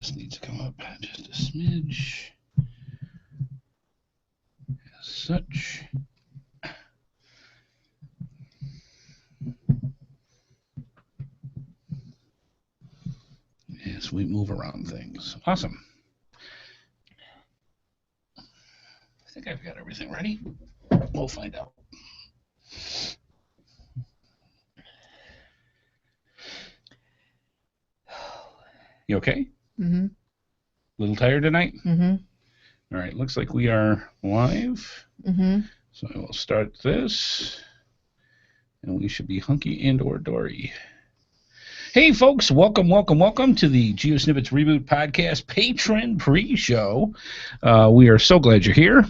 This needs to come up just a smidge. As such. Yes, we move around things. Awesome. I think I've got everything ready. We'll find out. You okay? Mm-hmm. A little tired tonight? Mm-hmm. All right, looks like we are live. Mm-hmm. So I will start this, and we should be hunky and or dory. Hey, folks, welcome to the GeoSnippits Reboot Podcast patron pre-show. We are so glad you're here.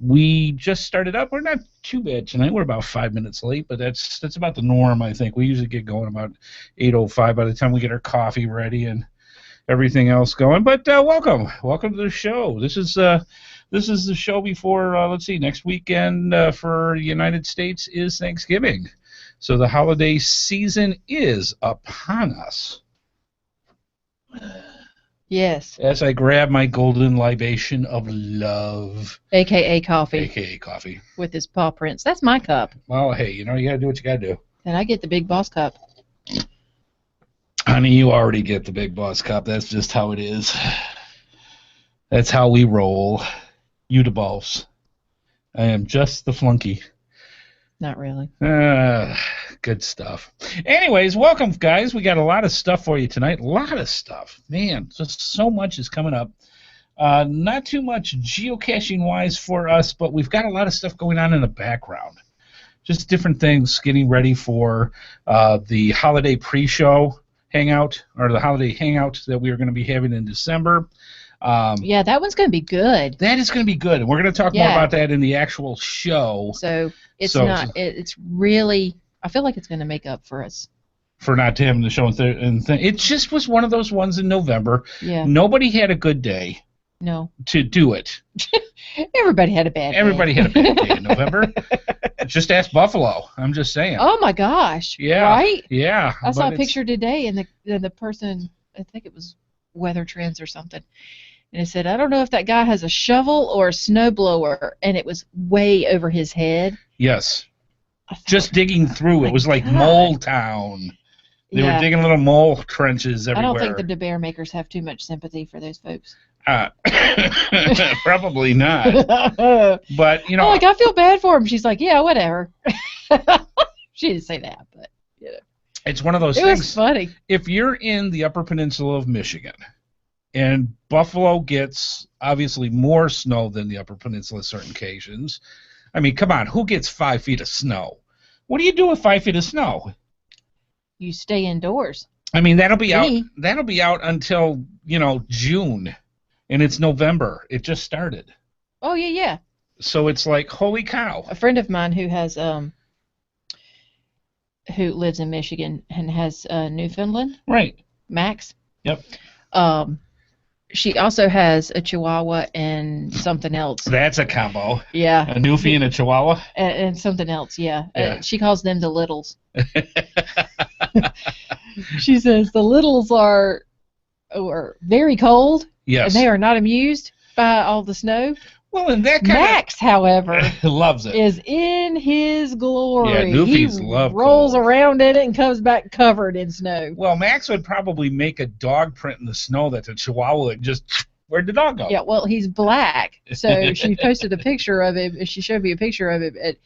We just started up. We're not too bad tonight. We're about 5 minutes late, but that's about the norm, I think. We usually get going about 8:05 by the time we get our coffee ready and everything else going. But welcome to the show. This is the show before, let's see, next weekend for the United States is Thanksgiving. So the holiday season is upon us. Yes. As I grab my golden libation of love. AKA coffee. AKA coffee. With his paw prints. That's my cup. Well, hey, you know, you got to do what you got to do. And I get the big boss cup. Honey, you already get the big boss cup. That's just how it is. That's how we roll. You the boss. I am just the flunky. Not really. Good stuff. Anyways, welcome, guys. We got a lot of stuff for you tonight. A lot of stuff. Man, just so much is coming up. Not too much geocaching-wise for us, but we've got a lot of stuff going on in the background. Just different things getting ready for the holiday pre-show hangout, or the holiday hangout that we are going to be having in December. Yeah, that one's going to be good. That is going to be good. And we're going to talk more about that in the actual show. So it's really, I feel like it's going to make up for us. For not having the show. It just was one of those ones in November. Yeah. Nobody had a good day. No. To do it. Everybody had a bad day. Everybody had a bad day in November. Just ask Buffalo. I'm just saying. Oh, my gosh. Yeah. Right? Yeah. I saw a picture today, and the person, I think it was Weather Trends or something, and it said, I don't know if that guy has a shovel or a snowblower, and it was way over his head. Yes. Just digging through. It was like Mole Town. They were digging little mole trenches everywhere. I don't think the bear makers have too much sympathy for those folks. Probably not. But, you know. Like, I feel bad for him. She's like, yeah, whatever. She didn't say that, but, you know. It's one of those things. It was funny. If you're in the Upper Peninsula of Michigan, and Buffalo gets obviously more snow than the Upper Peninsula on certain occasions, I mean, come on, who gets 5 feet of snow? What do you do with 5 feet of snow? You stay indoors. I mean, that'll be out. That'll be out until, you know, June, and it's November. It just started. Oh yeah. So it's like, holy cow. A friend of mine who has who lives in Michigan and has Newfoundland. Right. Max. Yep. She also has a Chihuahua and something else. That's a combo. Yeah. A Newfie and a Chihuahua. And something else, yeah. She calls them the littles. She says the littles are very cold. Yes. And they are not amused by all the snow. Well, and that kind Max, however, loves it. Is in his glory. Yeah, Newfies love rolls cold. Around in it and comes back covered in snow. Well, Max would probably make a dog print in the snow that's a Chihuahua would just, where'd the dog go? Yeah, well, he's black. So she posted a picture of him. She showed me a picture of him. And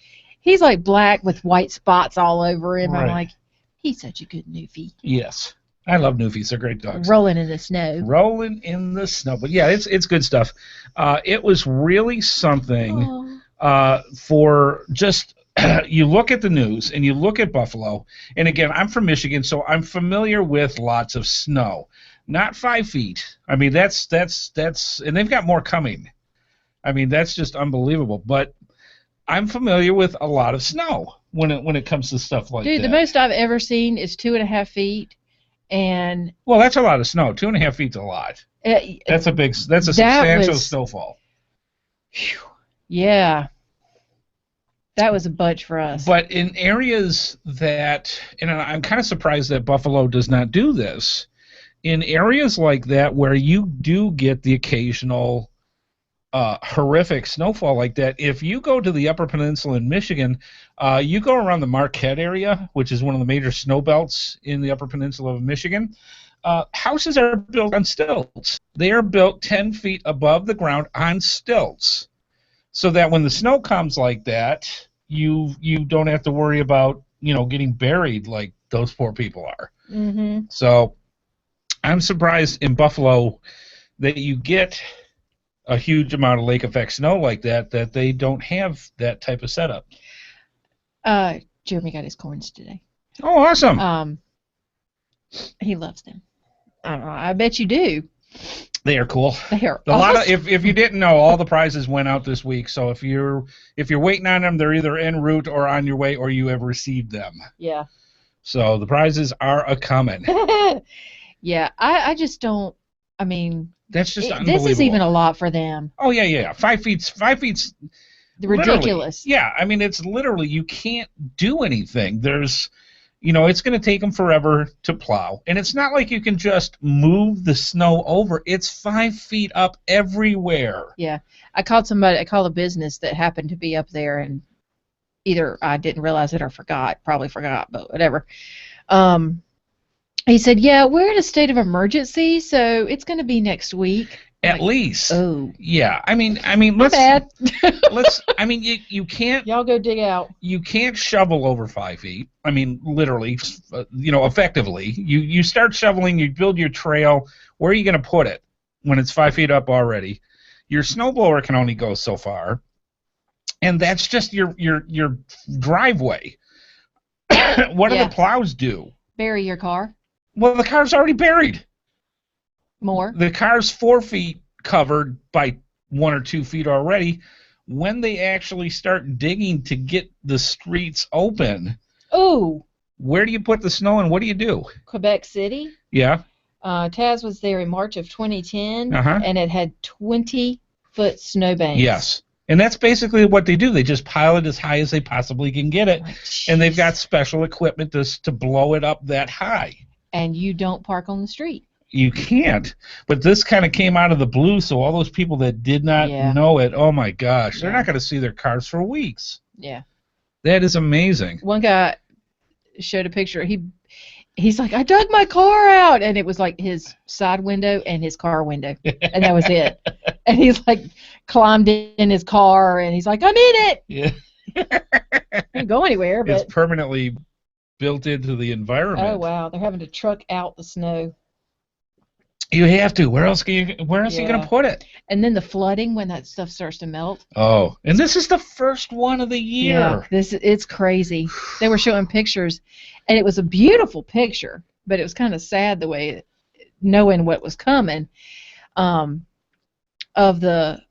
he's like black with white spots all over him. Right. I'm like, he's such a good Newfie. Yes. I love Newfies. They're great dogs. Rolling in the snow. Rolling in the snow. But yeah, it's good stuff. It was really something for just you look at the news and you look at Buffalo. And again, I'm from Michigan, so I'm familiar with lots of snow. Not 5 feet. I mean, that's and they've got more coming. I mean, that's just unbelievable. But I'm familiar with a lot of snow when it comes to stuff like that. Dude, the most I've ever seen is 2.5 feet. And well, that's a lot of snow. 2.5 feet's a lot. That's a substantial snowfall. Whew, yeah, that was a bunch for us. But in areas that, and I'm kind of surprised that Buffalo does not do this, in areas like that where you do get the occasional horrific snowfall like that, if you go to the Upper Peninsula in Michigan, you go around the Marquette area, which is one of the major snow belts in the Upper Peninsula of Michigan, houses are built on stilts. They are built 10 feet above the ground on stilts, so that when the snow comes like that, you don't have to worry about, getting buried like those poor people are. Mm-hmm. So I'm surprised in Buffalo that you get a huge amount of lake effect snow like that they don't have that type of setup. Jeremy got his corns today. Oh, awesome. He loves them. I bet you do. They are cool. They are a awesome. lot of, if you didn't know, all the prizes went out this week. So if you're waiting on them, they're either en route or on your way, or you have received them. Yeah. So the prizes are a coming. Yeah, I just don't. I mean, that's just unbelievable. This is even a lot for them. Oh yeah. 5 feet's ridiculous. Yeah, I mean, it's literally, you can't do anything. There's, it's going to take them forever to plow. And it's not like you can just move the snow over. It's 5 feet up everywhere. Yeah. I called a business that happened to be up there, and either I didn't realize it or probably forgot, but whatever. He said, yeah, we're in a state of emergency, so it's going to be next week. At least. Oh. Yeah. I mean, let's. Bad. You can't. Y'all go dig out. You can't shovel over 5 feet. I mean, literally, effectively. You start shoveling, you build your trail. Where are you going to put it when it's 5 feet up already? Your snowblower can only go so far, and that's just your driveway. What do the plows do? Bury your car. Well, the car's already buried. More. The car's 4 feet covered by 1 or 2 feet already. When they actually start digging to get the streets open, where do you put the snow and what do you do? Quebec City. Yeah. Taz was there in March of 2010, uh-huh. and it had 20-foot snowbanks. Yes. And that's basically what they do. They just pile it as high as they possibly can get it, and they've got special equipment to blow it up that high. And you don't park on the street. You can't. But this kind of came out of the blue, so all those people that did not know it, oh my gosh, they're not going to see their cars for weeks. Yeah. That is amazing. One guy showed a picture. He's like, I dug my car out, and it was like his side window and his car window, and that was it. And he's like climbed in his car, and he's like, I'm in it. Yeah. Can't go anywhere, but it's permanently built into the environment. Oh wow, they're having to truck out the snow. You have to. Where else are you going to put it? And then the flooding when that stuff starts to melt. Oh, and this is the first one of the year. Yeah, it's crazy. They were showing pictures, and it was a beautiful picture, but it was kind of sad the way, knowing what was coming, of the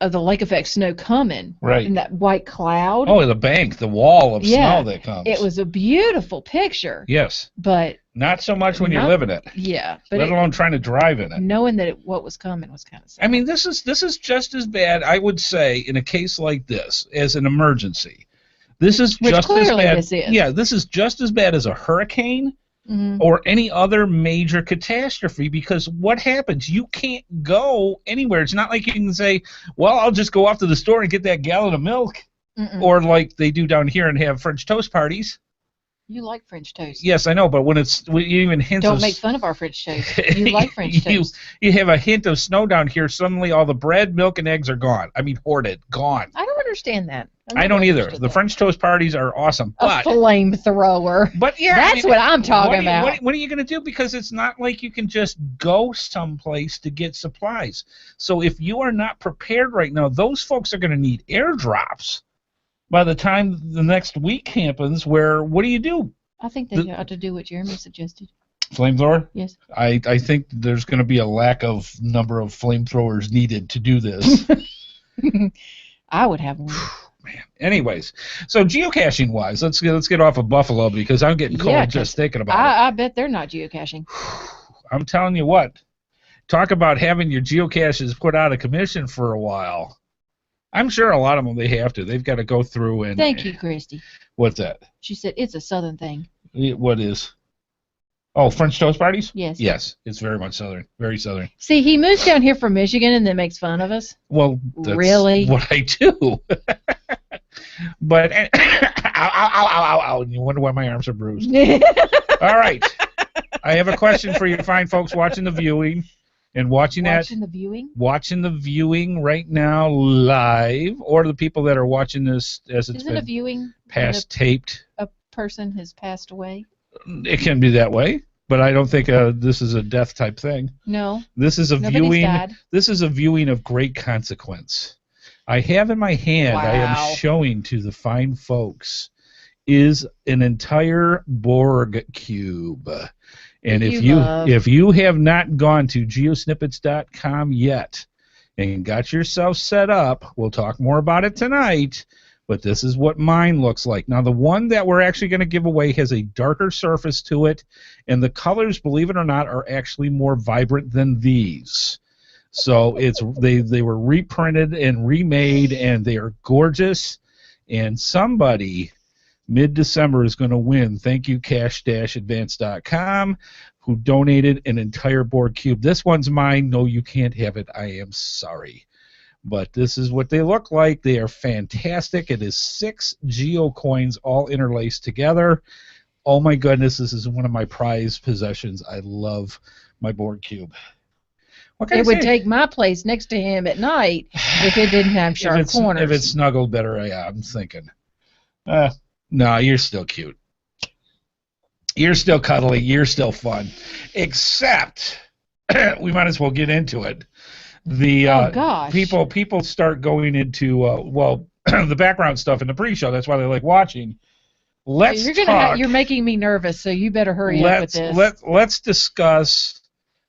lake effect snow coming. Right. And that white cloud. Oh, the bank, the wall of snow that comes. It was a beautiful picture. Yes. But not so much when you're living it. Yeah. But let alone trying to drive in it. Knowing that what was coming was kind of sad. I mean, this is just as bad, I would say, in a case like this, as an emergency. This is just as bad. This is. Yeah, this is just as bad as a hurricane or any other major catastrophe, because what happens? You can't go anywhere. It's not like you can say, well, I'll just go off to the store and get that gallon of milk, or like they do down here and have French toast parties. You like French toast. Yes, I know, but when you even hint Don't make fun of our French toast. You like French toast. You have a hint of snow down here, suddenly all the bread, milk, and eggs are gone. I mean, hoarded, gone. I don't understand that. I don't either. The French toast parties are awesome. But, a flamethrower. But yeah, that's what I'm talking about. What are you going to do? Because it's not like you can just go someplace to get supplies. So if you are not prepared right now, those folks are going to need airdrops by the time the next week happens, what do you do? I think they ought to do what Jeremy suggested. Flamethrower? Yes. I think there's going to be a lack of number of flamethrowers needed to do this. I would have one. Man. Anyways, so geocaching wise, let's get off of Buffalo because I'm getting cold just thinking about it. I bet they're not geocaching. I'm telling you what. Talk about having your geocaches put out of commission for a while. I'm sure a lot of them they have to. They've got to go through and. Thank you, Christy. What's that? She said it's a Southern thing. What is? Oh, French toast parties? Yes. Yes, it's very much southern. Very southern. See, he moves down here from Michigan and then makes fun of us. Well, that's Really? what I do. But, ow. You wonder why my arms are bruised. All right. I have a question for you fine folks watching the viewing and watching the viewing right now live, or the people that are watching this as it's Isn't a viewing past taped. A person has passed away? It can be that way, but I don't think this is a death type thing. No. This is a Nobody's viewing. died. This is a viewing of great consequence. I have in my hand. Wow. I am showing to the fine folks is an entire Borg cube. And if you have not gone to geosnippits.com yet and got yourself set up, we'll talk more about it tonight. But this is what mine looks like. Now, the one that we're actually going to give away has a darker surface to it, and the colors, believe it or not, are actually more vibrant than these. So they were reprinted and remade, and they are gorgeous. And somebody mid-December is going to win. Thank you, cash-advance.com, who donated an entire board cube. This one's mine. No, you can't have it. I am sorry. But this is what they look like. They are fantastic. It is 6 Geo coins all interlaced together. Oh my goodness, this is one of my prized possessions. I love my board cube. What can I say? It would take my place next to him at night if it didn't have sharp corners. If it's snuggled better, yeah, I'm thinking. No, you're still cute. You're still cuddly. You're still fun. Except, we might as well get into it. People start going into the background stuff in the pre-show. That's why they like watching. You're making me nervous, so you better hurry up with this. Let's discuss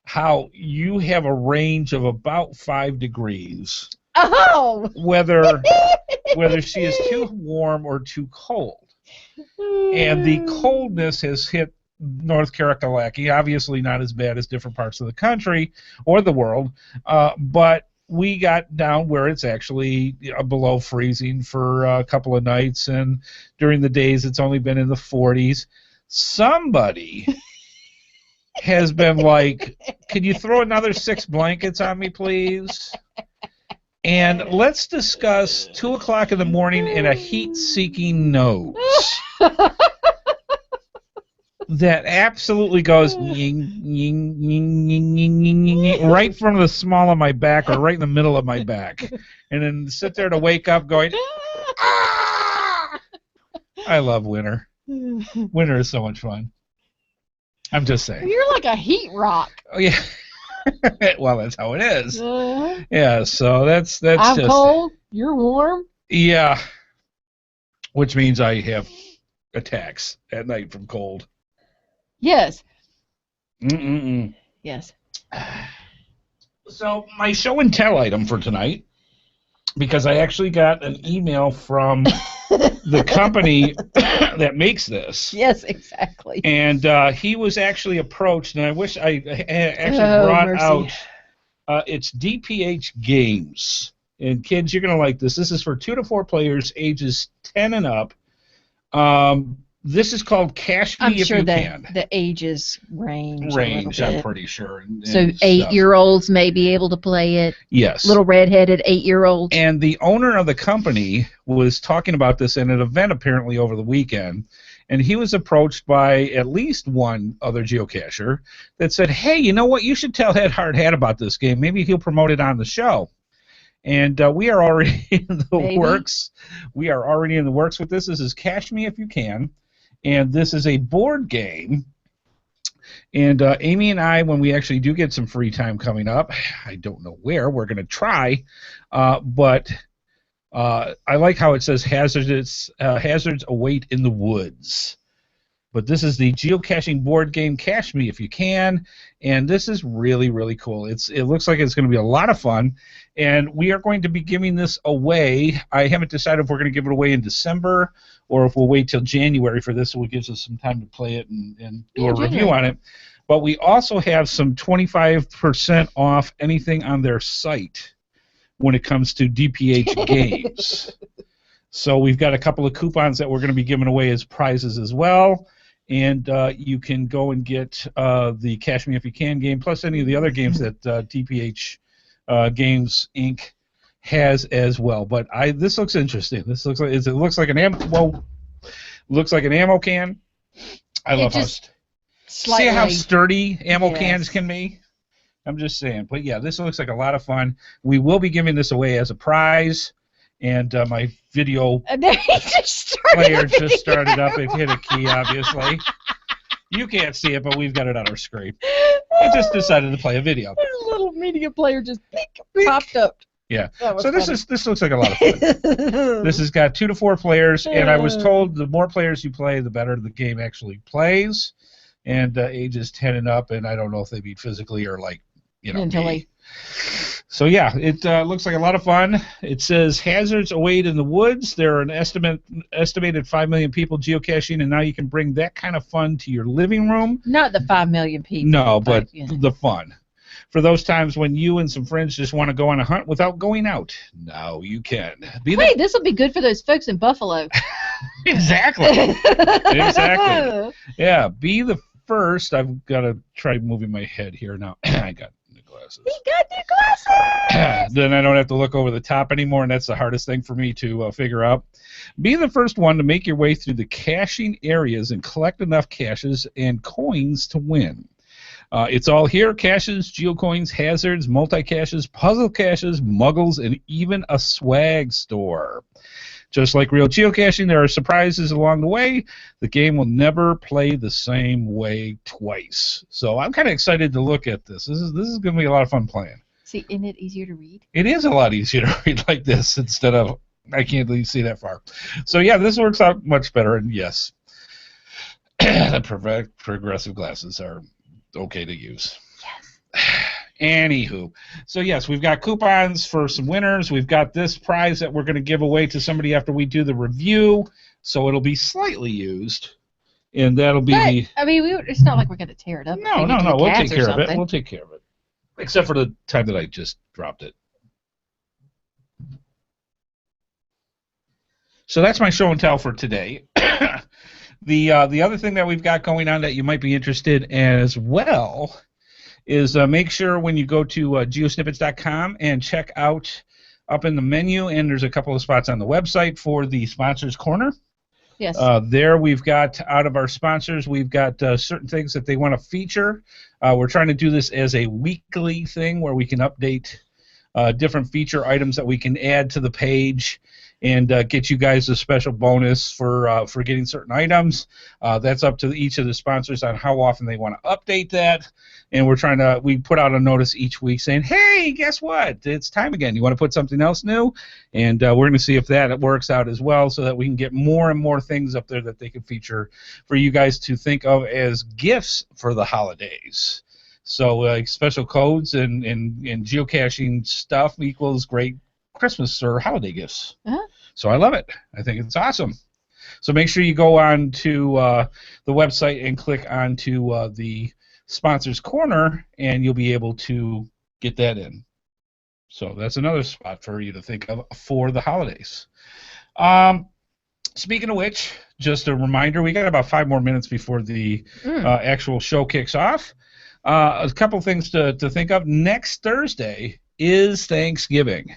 how you have a range of about 5 degrees. Oh! Whether she is too warm or too cold. And the coldness has hit North Kakalaki, obviously not as bad as different parts of the country or the world, but we got down where it's actually below freezing for a couple of nights, and during the days it's only been in the 40s. Somebody has been like, can you throw another 6 blankets on me, please? And let's discuss 2 o'clock in the morning in a heat-seeking nose. That absolutely goes ying, ying, ying, ying, ying, ying, ying, right from the small of my back or right in the middle of my back. And then sit there to wake up going, ah! I love winter. Winter is so much fun. I'm just saying. You're like a heat rock. Oh, yeah. Well, that's how it is. Yeah, so that's I'm just... cold, you're warm. Yeah. Which means I have attacks at night from cold. Yes. Mm-mm-mm. Yes. So my show and tell item for tonight, because I actually got an email from the company that makes this. Yes, exactly. And he was actually approached, and I wish I actually brought out, it's DPH Games. And kids, you're going to like this. This is for 2 to 4 players, ages 10 and up. This is called Cache Me If You Can. The ages range, I'm pretty sure. So 8-year-olds may be able to play it. Yes. Little redheaded 8-year-olds. And the owner of the company was talking about this at an event apparently over the weekend, and he was approached by at least one other geocacher that said, hey, you know what, you should tell HeadHardHat about this game. Maybe he'll promote it on the show. And we are already in the works. We are already in the works with this. This is Cache Me If You Can. And this is a board game. And Amy and I, when we actually do get some free time coming up, I don't know where, we're going to try. But I like how it says hazards await in the woods. But this is the geocaching board game, Cache Me If You Can, and this is really, really cool. It looks like it's going to be a lot of fun, and we are going to be giving this away. I haven't decided if we're going to give it away in December or if we'll wait till January for this, so it gives us some time to play it and do a review on it. But we also have some 25% off anything on their site when it comes to DPH games. So we've got a couple of coupons that we're going to be giving away as prizes as well. and you can go and get the Cache Me If You Can game, plus any of the other games that TPH Games Inc. has as well. But this looks interesting. This looks like it looks like an ammo can. I love how sturdy ammo cans can be. I'm just saying. But yeah, this looks like a lot of fun. We will be giving this away as a prize. And my video player just started up. It hit a key, obviously. You can't see it, but we've got it on our screen. I just decided to play a video. A little media player just popped up. Yeah. So this looks like a lot of fun. This has got 2 to 4 players, and I was told the more players you play, the better the game actually plays. And ages 10 and up, and I don't know if they beat physically or mentally. So yeah, it looks like a lot of fun. It says hazards await in the woods. There are an estimated 5 million people geocaching, and now you can bring that kind of fun to your living room. Not the 5 million people. No, but the fun. For those times when you and some friends just want to go on a hunt without going out, now you can. This will be good for those folks in Buffalo. Exactly. Exactly. Yeah, be the first. I've got to try moving my head here now. I got new glasses. He got new glasses. Then I don't have to look over the top anymore, and that's the hardest thing for me to figure out. Be the first one to make your way through the caching areas and collect enough caches and coins to win. It's all here: caches, geocoins, hazards, multi-caches, puzzle caches, muggles, and even a swag store. Just like real geocaching, there are surprises along the way. The game will never play the same way twice. So I'm kind of excited to look at this. This is going to be a lot of fun playing. See, isn't it easier to read? It is a lot easier to read like this instead of I can't really see that far. So yeah, this works out much better. And yes, the progressive glasses are okay to use. Yes. Anywho, so yes, we've got coupons for some winners. We've got this prize that we're going to give away to somebody after we do the review, so it'll be slightly used, and that'll be it's not like we're going to tear it up. No, we'll take care of it. We'll take care of it, except for the time that I just dropped it. So that's my show and tell for today. The other thing that we've got going on that you might be interested in as well is make sure when you go to geosnippits.com and check out up in the menu, and there's a couple of spots on the website for the Sponsors Corner. Yes. There we've got, out of our sponsors, we've got certain things that they want to feature. We're trying to do this as a weekly thing where we can update different feature items that we can add to the page and get you guys a special bonus for getting certain items. That's up to each of the sponsors on how often they want to update that. And we put out a notice each week saying, hey, guess what? It's time again. You want to put something else new? And we're going to see if that works out as well, so that we can get more and more things up there that they can feature for you guys to think of as gifts for the holidays. So special codes and geocaching stuff equals great Christmas or holiday gifts. Uh-huh. So I love it. I think it's awesome. So make sure you go on to the website and click onto the Sponsors Corner, and you'll be able to get that in. So that's another spot for you to think of for the holidays. Speaking of which, just a reminder, we got about 5 more minutes before the actual show kicks off. A couple things to think of. Next Thursday is Thanksgiving.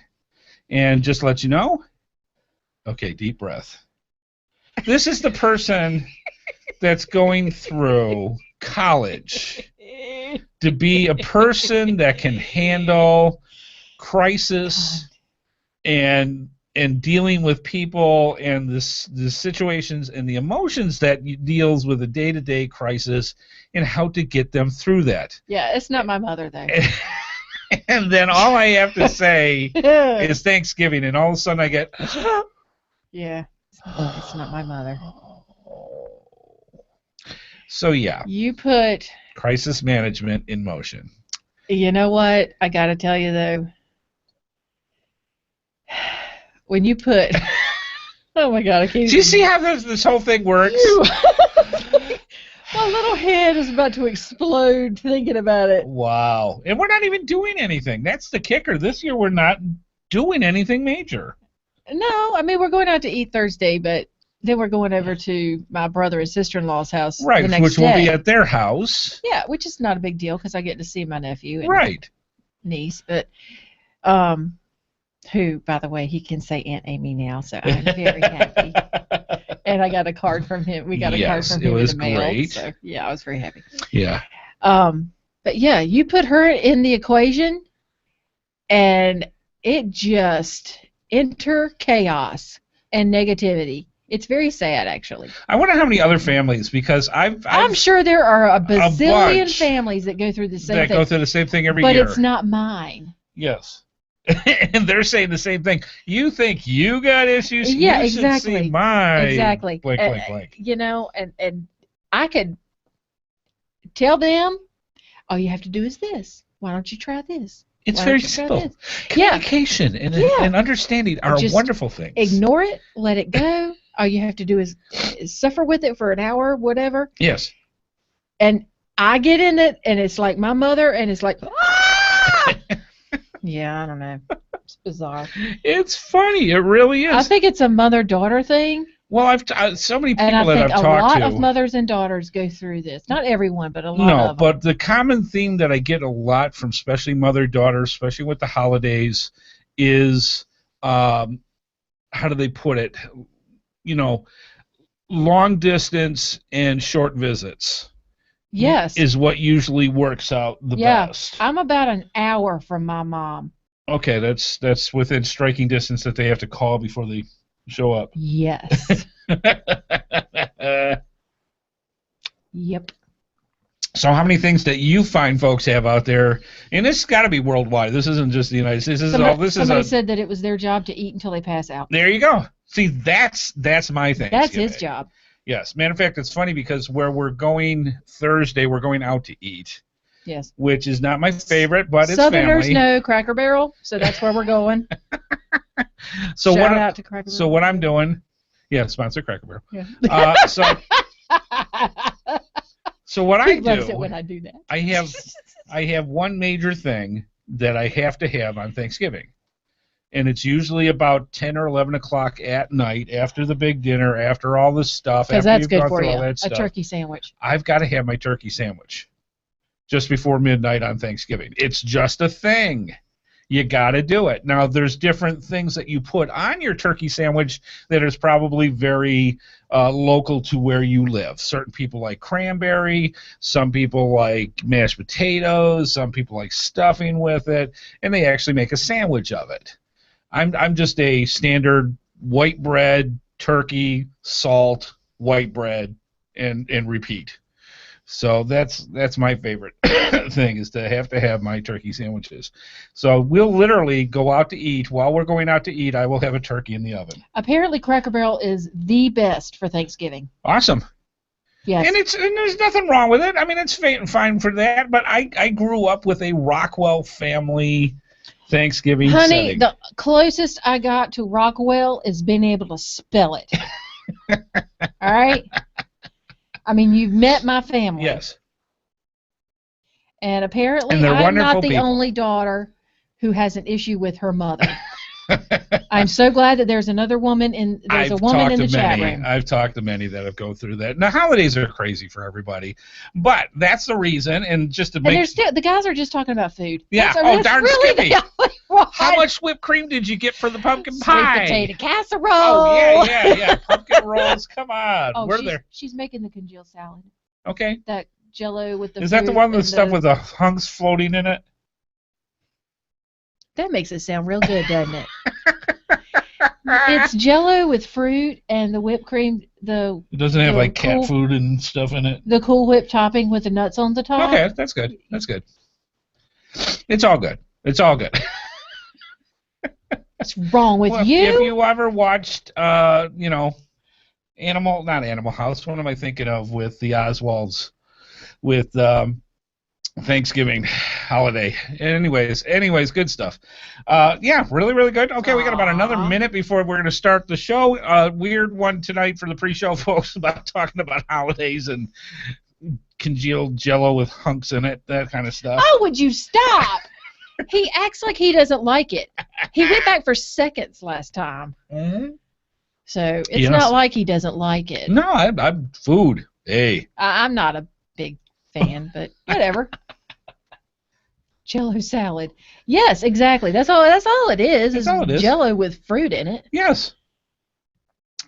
And just to let you know, okay, deep breath. This is the person that's going through college to be a person that can handle crisis and dealing with people and the situations and the emotions that deals with a day-to-day crisis and how to get them through that. Yeah, it's not my mother, though. And then all I have to say is Thanksgiving, and all of a sudden I get... Yeah, it's not my mother. So, yeah. You put... crisis management in motion. You know what? I got to tell you, though. When you put... Oh, my God. I can't Do you see how this whole thing works? My little head is about to explode thinking about it. Wow. And we're not even doing anything. That's the kicker. This year we're not doing anything major. No, I mean, we're going out to eat Thursday, but then we're going over to my brother and sister-in-law's house Right, the next which day. will be at their house. Yeah, which is not a big deal because I get to see my nephew and Right. niece. But who, by the way, he can say Aunt Amy now, so I'm very happy. And I got a card from him. We got a card from him in the mail. Great. So yeah, I was very happy. Yeah. But yeah, you put her in the equation, and it just enter chaos and negativity. It's very sad, actually. I wonder how many other families, because I'm sure there are a bazillion bunch families that go through the same thing. That go through the same thing every year. year. But it's not mine. Yes. And they're saying the same thing. You think you got issues? Yeah, you exactly. Should see mine. Exactly. Blank. You know, and I could tell them, all you have to do is this. Why don't you try this? It's very simple. Communication and understanding are just wonderful things. Ignore it. Let it go. All you have to do is suffer with it for an hour, whatever. Yes. And I get in it, and it's like my mother, and it's like, ah! Yeah, I don't know. It's bizarre. It's funny. It really is. I think it's a mother-daughter thing. Well, so many people that I've talked to. And I think a lot of mothers and daughters go through this. Not everyone, but a lot of them. No, but the common theme that I get a lot from especially mother-daughter, especially with the holidays, is, how do they put it? You know, long distance and short visits. Yes. Is what usually works out the best. I'm about an hour from my mom. Okay, that's within striking distance that they have to call before they show up. Yes. Yep. So how many things that you find folks have out there, and this has got to be worldwide. This isn't just the United States. Somebody said that it was their job to eat until they pass out. There you go. See, that's my thing. That's his job. Yes. Matter of fact, it's funny because where we're going Thursday, we're going out to eat. Yes. Which is not my favorite, but it's Southerners family. know Cracker Barrel, so that's where we're going. So Shout out to Cracker Barrel. So what I'm doing, sponsor Cracker Barrel. Yeah. So what I do, loves it when I do that. I have one major thing that I have to have on Thanksgiving. And it's usually about 10 or 11 o'clock at night after the big dinner, after all this stuff. Because that's good for you, a turkey sandwich. I've got to have my turkey sandwich just before midnight on Thanksgiving. It's just a thing. You got to do it. Now, there's different things that you put on your turkey sandwich that is probably very local to where you live. Certain people like cranberry. Some people like mashed potatoes. Some people like stuffing with it. And they actually make a sandwich of it. I'm just a standard white bread, turkey, salt, white bread, and repeat. So that's my favorite thing, is to have my turkey sandwiches. So we'll literally go out to eat. While we're going out to eat, I will have a turkey in the oven. Apparently Cracker Barrel is the best for Thanksgiving. Awesome. Yes. And there's nothing wrong with it. I mean, it's fine for that, but I grew up with a Rockwell family Thanksgiving setting. The closest I got to Rockwell is being able to spell it. All right? I mean, you've met my family. Yes. And apparently I'm not the only daughter who has an issue with her mother. I'm so glad that there's another woman there's a woman in the chat room. I've talked to many that have gone through that. Now, holidays are crazy for everybody, but that's the reason. And just to make the guys are just talking about food. Yeah. That's darn really Skippy. How much whipped cream did you get for the pumpkin pie? Sweet potato casserole. Oh yeah. Pumpkin rolls. Come on. She's making the congealed salad. Okay. That Jello with the. Is that the one with stuff with the hunks floating in it? That makes it sound real good, doesn't it? It's Jello with fruit and the whipped cream. It doesn't have like cat food and stuff in it. The Cool Whip topping with the nuts on the top. Okay, that's good. That's good. It's all good. It's all good. What's wrong with you? Have you ever watched, not Animal House? What am I thinking of with the Oswalds? With Thanksgiving holiday. Anyways, good stuff. Really, really good. Okay, we got about another minute before we're going to start the show. Weird one tonight for the pre-show folks about talking about holidays and congealed Jello with hunks in it, that kind of stuff. Oh, would you stop? He acts like he doesn't like it. He went back for seconds last time. Mm-hmm. So it's not like he doesn't like it. No, I'm food. Hey. I'm not a big fan, but whatever. Jello salad. Yes, exactly. That's all it is. That's all it is. Jello with fruit in it. Yes.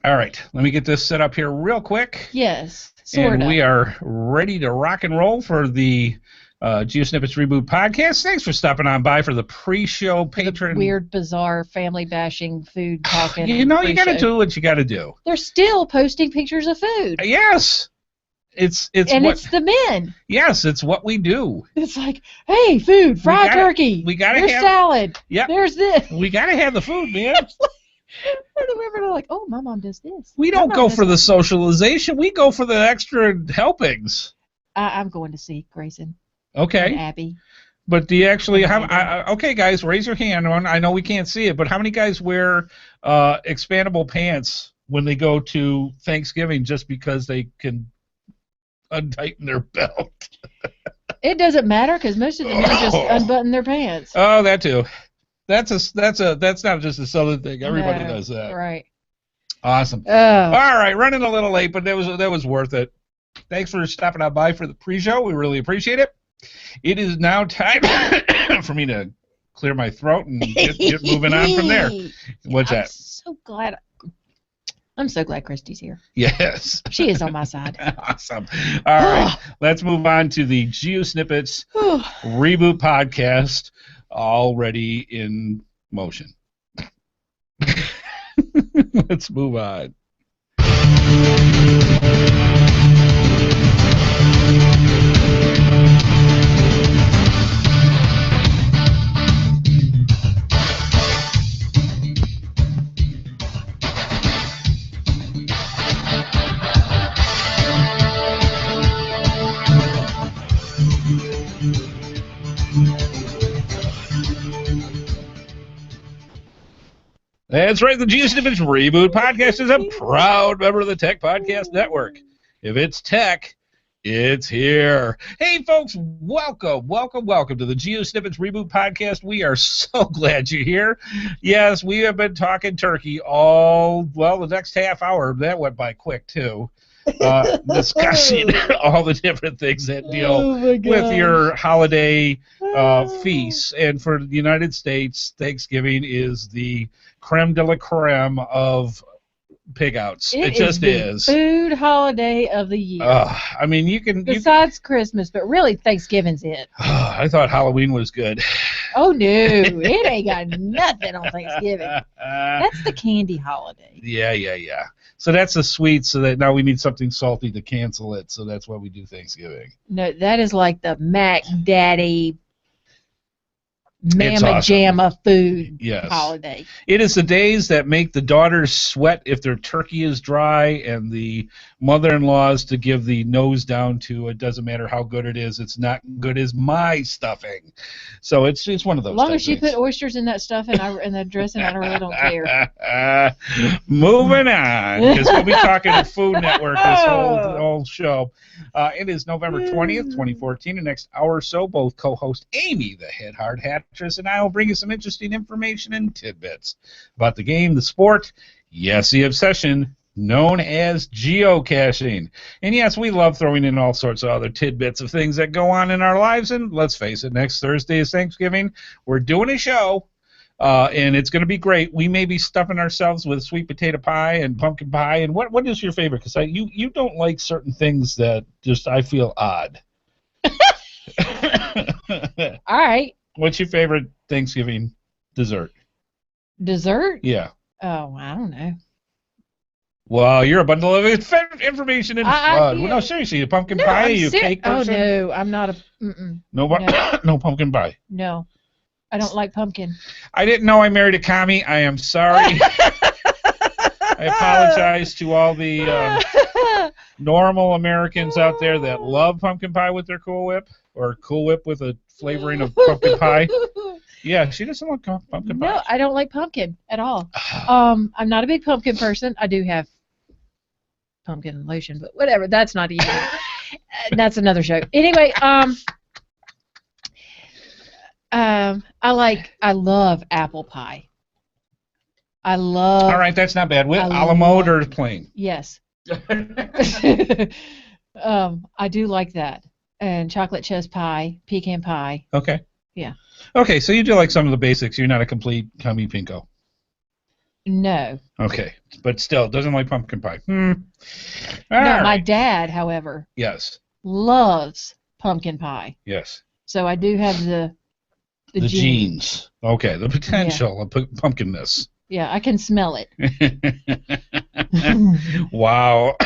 All right. Let me get this set up here real quick. Yes. And we are ready to rock and roll for the GeoSnippits Reboot Podcast. Thanks for stopping on by for the pre-show patron. Weird, bizarre, family bashing, food talking. You got to do what you got to do. They're still posting pictures of food. Yes. It's the men. Yes, it's what we do. It's like, hey, food, fried turkey. We gotta have salad. Yep. There's this. We gotta have the food, man. They're like, oh, my mom does this. We don't go for the socialization. We go for the extra helpings. I'm going to see Grayson. Okay. And Abby. But do you actually have? Okay, guys, raise your hand. I know we can't see it, but how many guys wear expandable pants when they go to Thanksgiving just because they can untighten their belt? It doesn't matter because most of the men just unbutton their pants. Oh, that too. That's not just a Southern thing. Everybody does that. Right. Awesome. All right, running a little late, but that was worth it. Thanks for stopping on by for the pre-show. We really appreciate it. It is now time for me to clear my throat and get moving on from there. What's that? I'm so glad Christy's here. Yes. She is on my side. Awesome. All right. Let's move on to the GeoSnippits Reboot Podcast, already in motion. Let's move on. That's right. The GeoSnippits Reboot Podcast is a proud member of the Tech Podcast Network. If it's tech, it's here. Hey, folks, welcome to the GeoSnippits Reboot Podcast. We are so glad you're here. Yes, we have been talking turkey the next half hour. That went by quick, too. Discussing all the different things that deal with your holiday feasts. And for the United States, Thanksgiving is the creme de la creme of pig outs. It just is. Food holiday of the year. I mean, you can besides Christmas, but really Thanksgiving's it. I thought Halloween was good. Oh no, it ain't got nothing on Thanksgiving. That's the candy holiday. Yeah. So that's the sweet. So that now we need something salty to cancel it. So that's why we do Thanksgiving. No, that is like the Mac Daddy Mamma Jamma food holiday. It is the days that make the daughters sweat if their turkey is dry, and the mother-in-laws to give the nose down to it doesn't matter how good it is. It's not good as my stuffing. So it's one of those. As long as you put oysters in that stuff and the dressing, I really don't care. Moving on, because we'll be talking Food Network this whole show. It is November 20th, 2014. The next hour or so, both co-host Amy, the HeadHardHatress, and I will bring you some interesting information and tidbits about the game, the sport, yes, the obsession known as geocaching. And yes, we love throwing in all sorts of other tidbits of things that go on in our lives. And let's face it, next Thursday is Thanksgiving. We're doing a show. And it's going to be great. We may be stuffing ourselves with sweet potato pie and pumpkin pie. And what is your favorite? Because you don't like certain things that just I feel odd. All right. What's your favorite Thanksgiving dessert? Dessert? Yeah. Oh, I don't know. Well, you're a bundle of information and fun. Well, no, seriously, a pumpkin pie? Are you a cake person? Oh, no, I'm not a... No pumpkin pie? No. I don't like pumpkin. I didn't know I married a commie. I am sorry. I apologize to all the normal Americans out there that love pumpkin pie with their Cool Whip, or Cool Whip with a flavoring of pumpkin pie. Yeah, she doesn't like pumpkin pie. No, I don't like pumpkin at all. I'm not a big pumpkin person. I do have pumpkin lotion, but whatever. That's not even. That's another show. Anyway, I love apple pie. I love. All right, that's not bad. With I a la mode love- or plain? Yes. I do like that. And chocolate chess pie, pecan pie. Okay. Yeah. Okay, so you do like some of the basics. You're not a complete cummy pinko. No. Okay, but still, doesn't like pumpkin pie. No, my dad, however, Yes. loves pumpkin pie. Yes. So I do have the genes. Okay, the potential of pumpkinness. Yeah, I can smell it. Wow.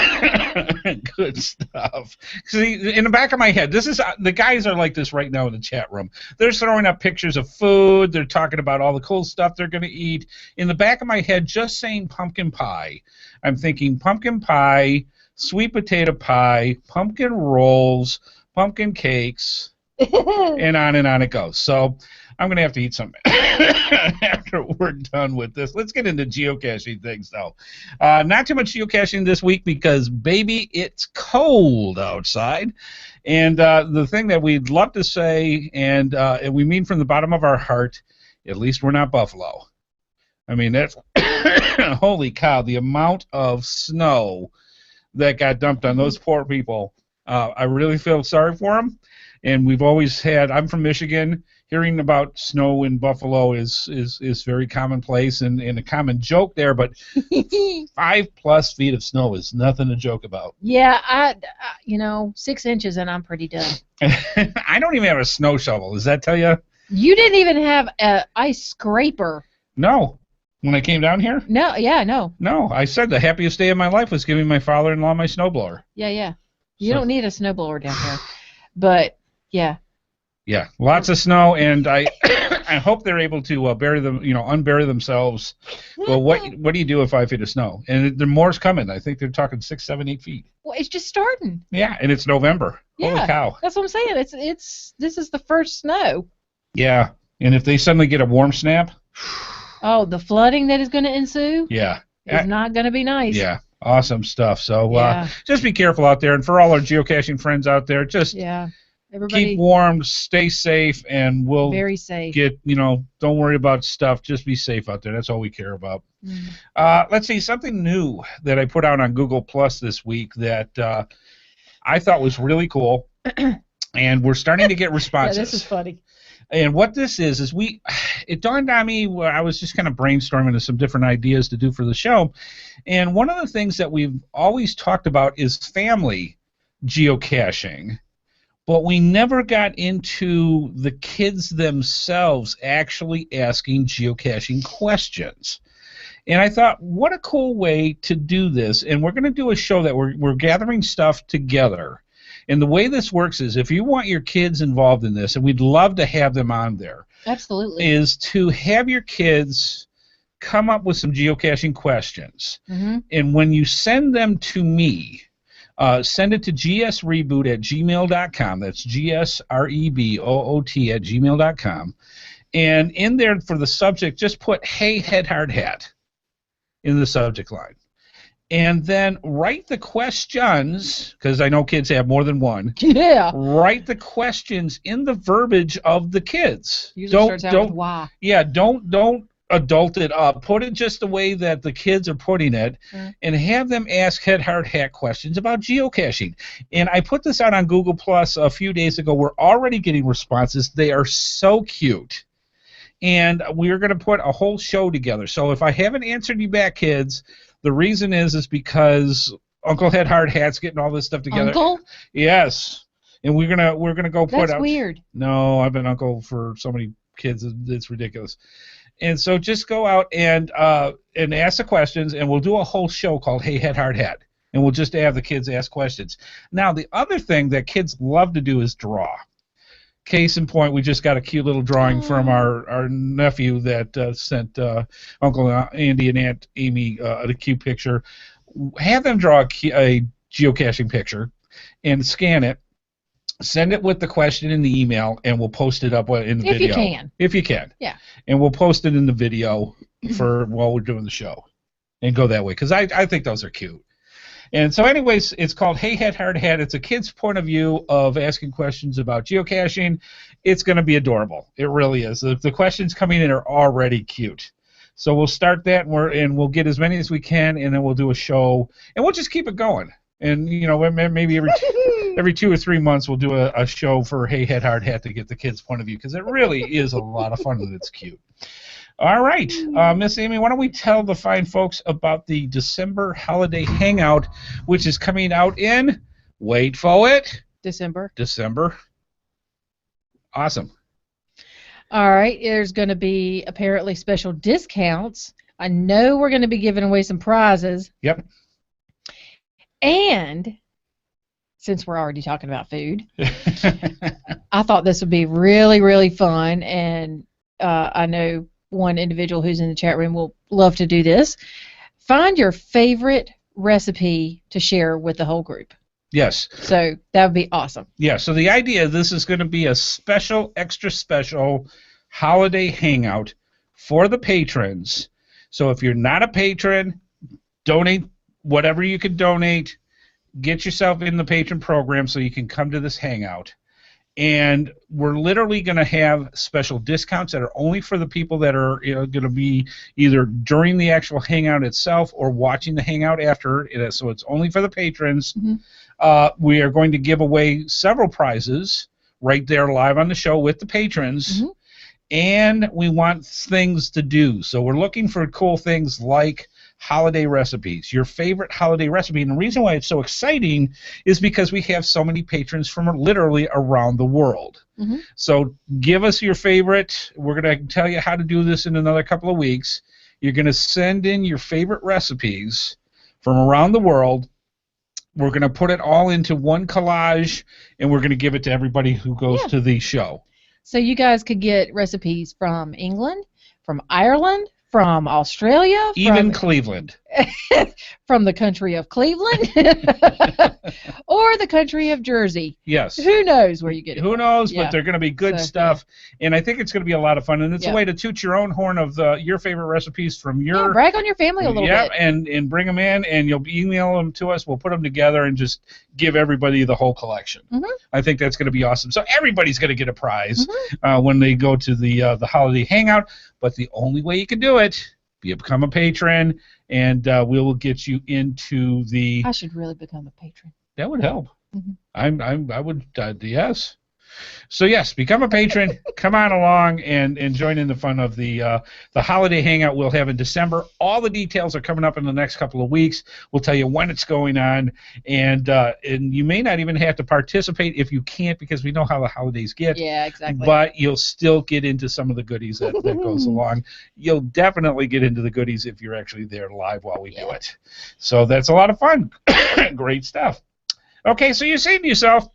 Good stuff. See, in the back of my head, this is the guys are like this right now in the chat room. They're throwing up pictures of food. They're talking about all the cool stuff they're going to eat. In the back of my head, just saying pumpkin pie, I'm thinking pumpkin pie, sweet potato pie, pumpkin rolls, pumpkin cakes, and on it goes. So I'm going to have to eat something after we're done with this. Let's get into geocaching things, though. Not too much geocaching this week because, baby, it's cold outside. And the thing that we'd love to say, and we mean from the bottom of our heart, at least we're not Buffalo. I mean, that's holy cow, the amount of snow that got dumped on those poor people. I really feel sorry for them. And we've always had, I'm from Michigan, hearing about snow in Buffalo is very commonplace and a common joke there, but 5+ feet of snow is nothing to joke about. Yeah, I 6 inches and I'm pretty done. I don't even have a snow shovel. Does that tell you? You didn't even have an ice scraper. No. When I came down here? No, yeah, no. No, I said the happiest day of my life was giving my father-in-law my snowblower. Yeah. You don't need a snowblower down here. But, yeah. Yeah, lots of snow, and I I hope they're able to bury them, unbury themselves. Well, what do you do with 5 feet of snow? And there more's coming. I think they're talking 6, 7, 8 feet. Well, it's just starting. Yeah, and it's November. Yeah, holy cow! That's what I'm saying. This is the first snow. Yeah, and if they suddenly get a warm snap. Oh, the flooding that is going to ensue. Yeah, is not going to be nice. Yeah, awesome stuff. So just be careful out there, and for all our geocaching friends out there, just everybody keep warm, stay safe, and we'll very safe. Don't worry about stuff. Just be safe out there. That's all we care about. Let's see, something new that I put out on Google Plus this week that I thought was really cool, and we're starting to get responses. Yeah, this is funny. And what this is it dawned on me where I was just kind of brainstorming some different ideas to do for the show, and one of the things that we've always talked about is family geocaching. But we never got into the kids themselves actually asking geocaching questions. And I thought, what a cool way to do this. And we're going to do a show that we're gathering stuff together. And the way this works is if you want your kids involved in this, and we'd love to have them on there, absolutely, is to have your kids come up with some geocaching questions. Mm-hmm. And when you send them to me, send it to gsreboot@gmail.com. That's gsreboot@gmail.com. And in there for the subject, just put, "Hey, HeadHardHat," in the subject line. And then write the questions, because I know kids have more than one. Yeah. Write the questions in the verbiage of the kids. Usually starts out with why. Yeah, don't adult it up. Put it just the way that the kids are putting it, and have them ask HeadHardHat questions about geocaching. And I put this out on Google Plus a few days ago. We're already getting responses. They are so cute. And we're going to put a whole show together. So if I haven't answered you back, kids, the reason is because Uncle HeadHardHat's getting all this stuff together. Uncle? Yes. And we're gonna go put out. That's weird. No, I've been uncle for so many kids. It's ridiculous. And so just go out and ask the questions, and we'll do a whole show called Hey HeadHardHat, and we'll just have the kids ask questions. Now, the other thing that kids love to do is draw. Case in point, we just got a cute little drawing from our nephew that sent Uncle Andy and Aunt Amy a cute picture. Have them draw a geocaching picture and scan it. Send it with the question in the email, and we'll post it up in the video. If you can. Yeah. And we'll post it in the video while we're doing the show, and go that way, because I think those are cute. And so anyways, it's called Hey HeadHardHat. It's a kid's point of view of asking questions about geocaching. It's going to be adorable. It really is. The questions coming in are already cute. So we'll start that, and we'll get as many as we can, and then we'll do a show, and we'll just keep it going. And maybe every 2 or 3 months we'll do a show for Hey HeadHardHat to get the kids' point of view, because it really is a lot of fun and it's cute. All right, Miss Amy, why don't we tell the fine folks about the December holiday hangout, which is coming out in, wait for it, December. Awesome. All right, there's going to be apparently special discounts. I know we're going to be giving away some prizes. Yep. And since we're already talking about food, I thought this would be really, really fun, and I know one individual who's in the chat room will love to do this. Find your favorite recipe to share with the whole group. Yes. So that would be awesome. Yeah, so the idea, this is going to be a special, extra special holiday hangout for the patrons. So if you're not a patron, donate whatever you can donate. Get yourself in the patron program so you can come to this hangout. And we're literally going to have special discounts that are only for the people that are going to be either during the actual hangout itself or watching the hangout after. So it's only for the patrons. Mm-hmm. We are going to give away several prizes right there live on the show with the patrons. Mm-hmm. And we want things to do. So we're looking for cool things like holiday recipes, your favorite holiday recipe. And the reason why it's so exciting is because we have so many patrons from literally around the world. Mm-hmm. So give us your favorite. We're going to tell you how to do this in another couple of weeks. You're going to send in your favorite recipes from around the world. We're going to put it all into one collage, and we're going to give it to everybody who goes to the show. So you guys could get recipes from England, from Ireland, from Australia, even Cleveland, from the country of Cleveland, or the country of Jersey. Yes. Who knows where you get it? Who knows? But they're going to be good stuff, and I think it's going to be a lot of fun. And it's a way to toot your own horn of your favorite recipes from your. Brag on your family a little bit. Yeah, and bring them in, and you'll email them to us. We'll put them together and just give everybody the whole collection. Mm-hmm. I think that's going to be awesome. So everybody's going to get a prize when they go to the holiday hangout. But the only way you can do it, become a patron, and we will get you into the. I should really become a patron. That would help. Mm-hmm. I would yes. So yes, become a patron. Come on along and join in the fun of the holiday hangout we'll have in December. All the details are coming up in the next couple of weeks. We'll tell you when it's going on, and you may not even have to participate if you can't, because we know how the holidays get. Yeah, exactly. But you'll still get into some of the goodies that goes along. You'll definitely get into the goodies if you're actually there live while we do it. So that's a lot of fun. Great stuff. Okay, so you're saying to yourself,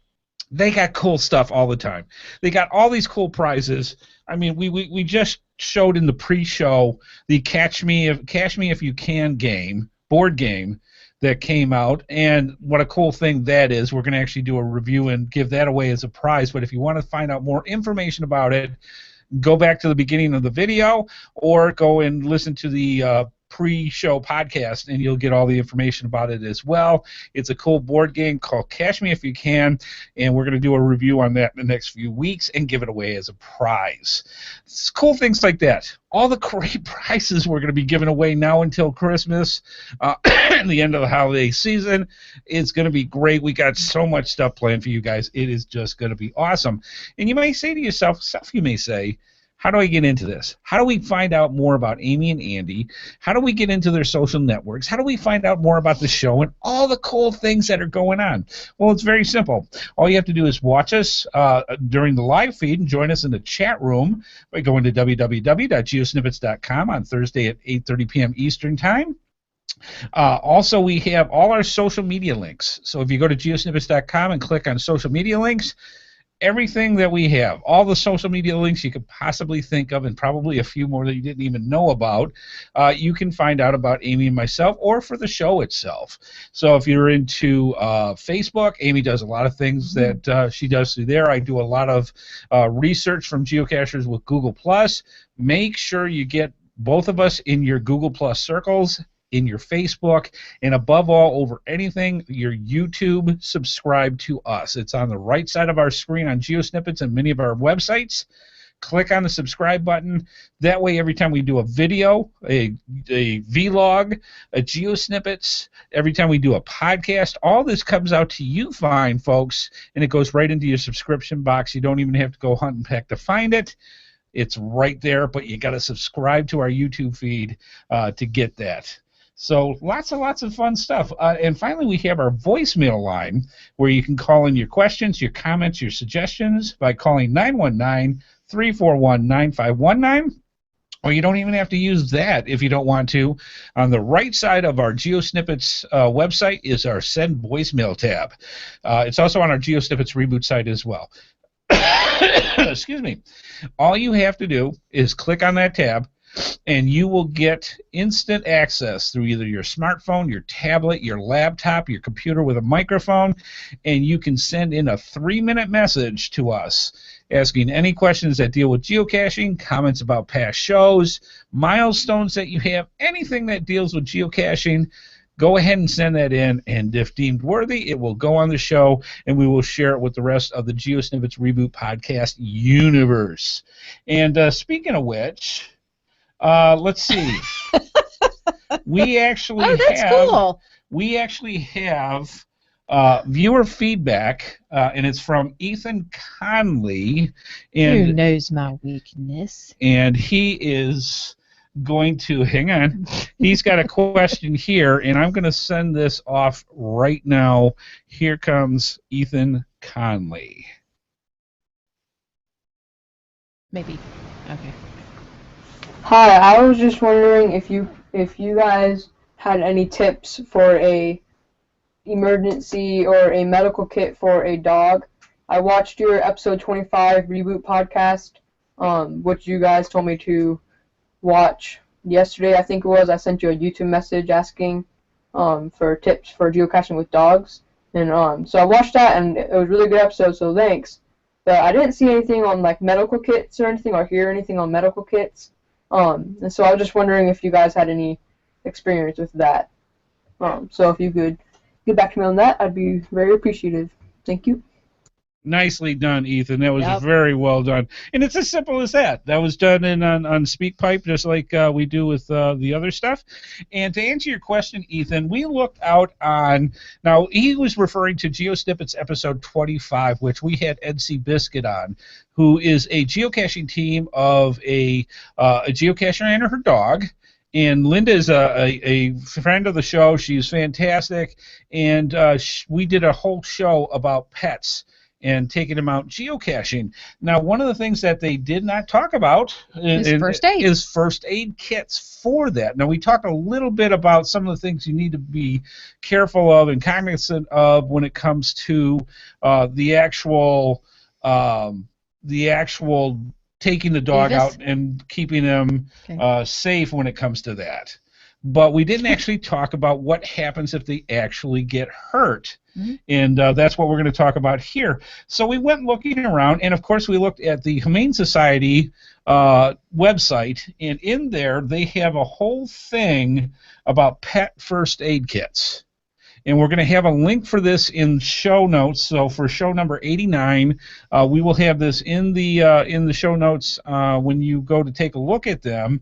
they got cool stuff all the time. They got all these cool prizes. I mean, we just showed in the pre-show the Catch Me If You Can board game that came out, and what a cool thing that is. We're going to actually do a review and give that away as a prize. But if you want to find out more information about it, go back to the beginning of the video or go and listen to the pre-show podcast, and you'll get all the information about it as well. It's a cool board game called Catch Me If You Can, and we're going to do a review on that in the next few weeks and give it away as a prize. It's cool things like that. All the great prizes we're going to be giving away now until Christmas and the end of the holiday season. It's going to be great. We got so much stuff planned for you guys. It is just going to be awesome. And you may say to yourself, you may say, how do I get into this? How do we find out more about Amy and Andy? How do we get into their social networks? How do we find out more about the show and all the cool things that are going on? Well, it's very simple. All you have to do is watch us during the live feed and join us in the chat room by going to www.geosnippits.com on Thursday at 8:30 p.m. Eastern Time. Also, we have all our social media links. So if you go to geosnippits.com and click on social media links, everything that we have, all the social media links you could possibly think of, and probably a few more that you didn't even know about, you can find out about Amy and myself, or for the show itself. So if you're into Facebook, Amy does a lot of things that she does through there. I do a lot of research from geocachers with Google+. Make sure you get both of us in your Google+ circles, in your Facebook, and above all, over anything, your YouTube, subscribe to us. It's on the right side of our screen on GeoSnippits and many of our websites. click on the subscribe button. That way, every time we do a video, a vlog, a GeoSnippets, every time we do a podcast, all this comes out to you fine, folks, and it goes right into your subscription box. You don't even have to go hunt and peck to find it. It's right there, but you got to subscribe to our YouTube feed to get that. So lots of fun stuff. And finally, we have our voicemail line where you can call in your questions, your comments, your suggestions by calling 919-341-9519. Or you don't even have to use that if you don't want to. On the right side of our GeoSnippets website is our Send Voicemail tab. It's also on our GeoSnippets Reboot site as well. Excuse me. All you have to do is click on that tab, and you will get instant access through either your smartphone, your tablet, your laptop, your computer with a microphone, and you can send in a 3-minute message to us asking any questions that deal with geocaching, comments about past shows, milestones that you have, anything that deals with geocaching. Go ahead and send that in, and if deemed worthy, it will go on the show, and we will share it with the rest of the GeoSnippets Reboot Podcast universe. And speaking of which, let's see. We actually cool. We actually have viewer feedback, and it's from Ethan Conley. And, who knows my weakness? And he is going to, hang on, he's got a question here, and I'm going to send this off right now. Here comes Ethan Conley. Maybe. Okay. Hi, I was just wondering if you guys had any tips for a emergency or a medical kit for a dog. I watched your episode 25 Reboot Podcast, which you guys told me to watch yesterday, I think it was. I sent you a YouTube message asking for tips for geocaching with dogs, and so I watched that, and it was a really good episode, so thanks. But I didn't see anything on like medical kits or anything, or hear anything on medical kits, and so I was just wondering if you guys had any experience with that. So if you could get back to me on that, I'd be very appreciative. Thank you. Nicely done, Ethan. That was very well done. And it's as simple as that. That was done on SpeakPipe, just like we do with the other stuff. And to answer your question, Ethan, we looked out on, now he was referring to GeoSnippets episode 25, which we had Ed C. Biscuit on, who is a geocaching team of a geocacher and her dog. And Linda is a friend of the show. She's fantastic. And we did a whole show about pets and taking them out geocaching. Now, one of the things that they did not talk about is first aid kits for that. Now, we talked a little bit about some of the things you need to be careful of and cognizant of when it comes to the actual taking the dog out and keeping them safe when it comes to that. But we didn't actually talk about what happens if they actually get hurt. Mm-hmm. And that's what we're going to talk about here. So we went looking around, and of course we looked at the Humane Society website, and in there they have a whole thing about pet first aid kits. And we're going to have a link for this in show notes. So for show number 89, we will have this in the show notes when you go to take a look at them.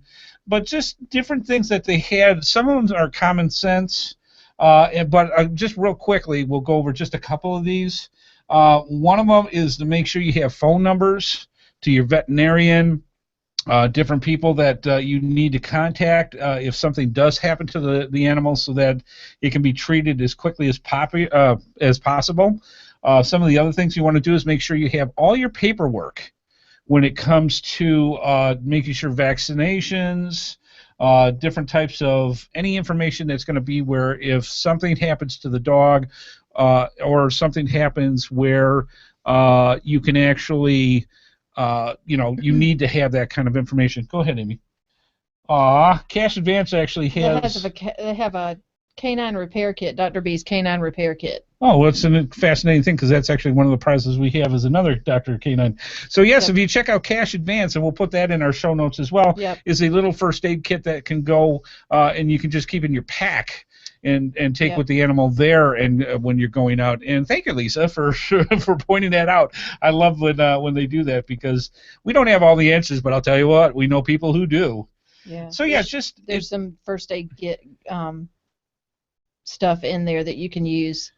But just different things that they had. Some of them are common sense. But just real quickly, we'll go over just a couple of these. One of them is to make sure you have phone numbers to your veterinarian, different people that you need to contact if something does happen to the animal, so that it can be treated as quickly as possible. Some of the other things you want to do is make sure you have all your paperwork when it comes to making sure vaccinations, different types of any information that's going to be where if something happens to the dog or something happens where you can actually, you need to have that kind of information. Go ahead, Amy. Cache Advance actually has... They have a canine repair kit, Dr. B's canine repair kit. Oh, well, it's a fascinating thing because that's actually one of the prizes we have is another Dr. Canine. So, yes, if you check out Cache Advance, and we'll put that in our show notes as well, is a little first aid kit that can go and you can just keep in your pack. and take with the animal there and when you're going out. And thank you, Lisa, for for pointing that out. I love when they do that, because we don't have all the answers, but I'll tell you what, we know people who do. Yeah. So yeah, there's some first aid kit stuff in there that you can use.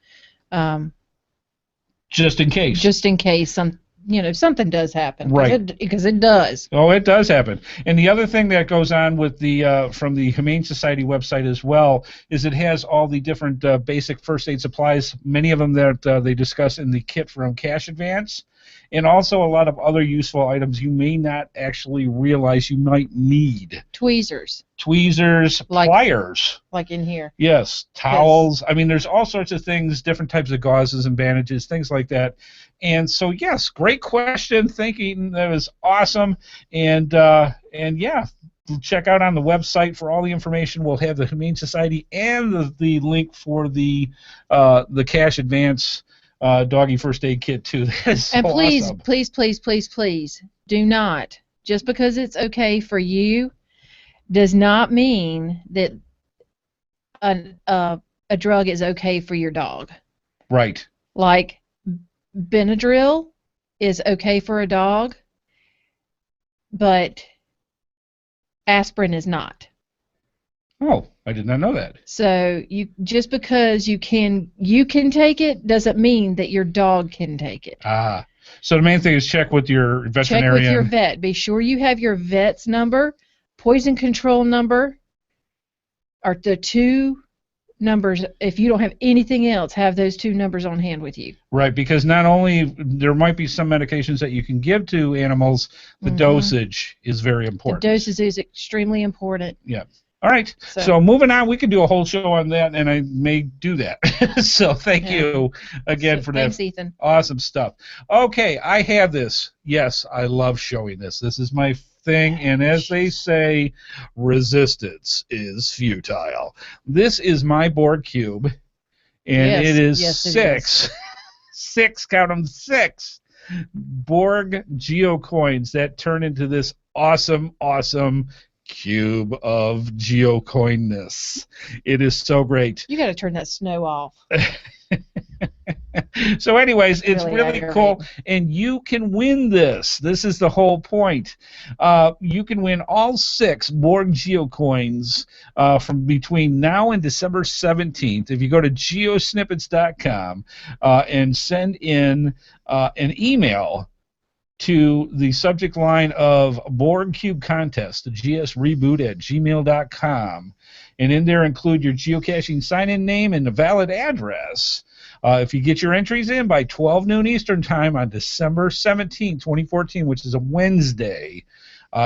Just in case. Just in case something does happen. Right. Because it does. Oh, it does happen. And the other thing that goes on with the from the Humane Society website as well is it has all the different basic first aid supplies, many of them that they discuss in the kit from Cache Advance, and also a lot of other useful items you may not actually realize you might need. Tweezers, pliers. Like in here. Yes, towels. I mean, there's all sorts of things, different types of gauzes and bandages, things like that. And so, yes, great question. Thinking that was awesome. And yeah, check out on the website for all the information. We'll have the Humane Society and the link for the Cache Advance doggy first aid kit too. That is so and please, awesome. please do not, just because it's okay for you does not mean that a drug is okay for your dog. Right. Like Benadryl is okay for a dog, but aspirin is not. Oh, I did not know that. So just because you can take it doesn't mean that your dog can take it. Ah. So the main thing is check with your veterinarian. Check with your vet. Be sure you have your vet's number, poison control number, are the two numbers. If you don't have anything else, have those two numbers on hand with you. Right, because not only there might be some medications that you can give to animals, the dosage is very important. The dosage is extremely important. Yeah. All right. So moving on, we could do a whole show on that, and I may do that. So thank you again for that. Thanks, Ethan. Awesome stuff. Okay, I have this. Yes, I love showing this. This is my thing, and as they say, resistance is futile. This is my Borg cube, and it is six, count them, 6 Borg geocoins that turn into this awesome cube of geocoinness. It is so great. You got to turn that snow off. So anyways, it's really cool, and you can win this. This is the whole point. You can win all 6 Borg geocoins from between now and December 17th if you go to geosnippits.com and send in an email to the subject line of Borg Cube Contest, the gsreboot@gmail.com, and in there include your geocaching sign-in name and a valid address. If you get your entries in by 12 noon Eastern Time on December 17, 2014, which is a Wednesday,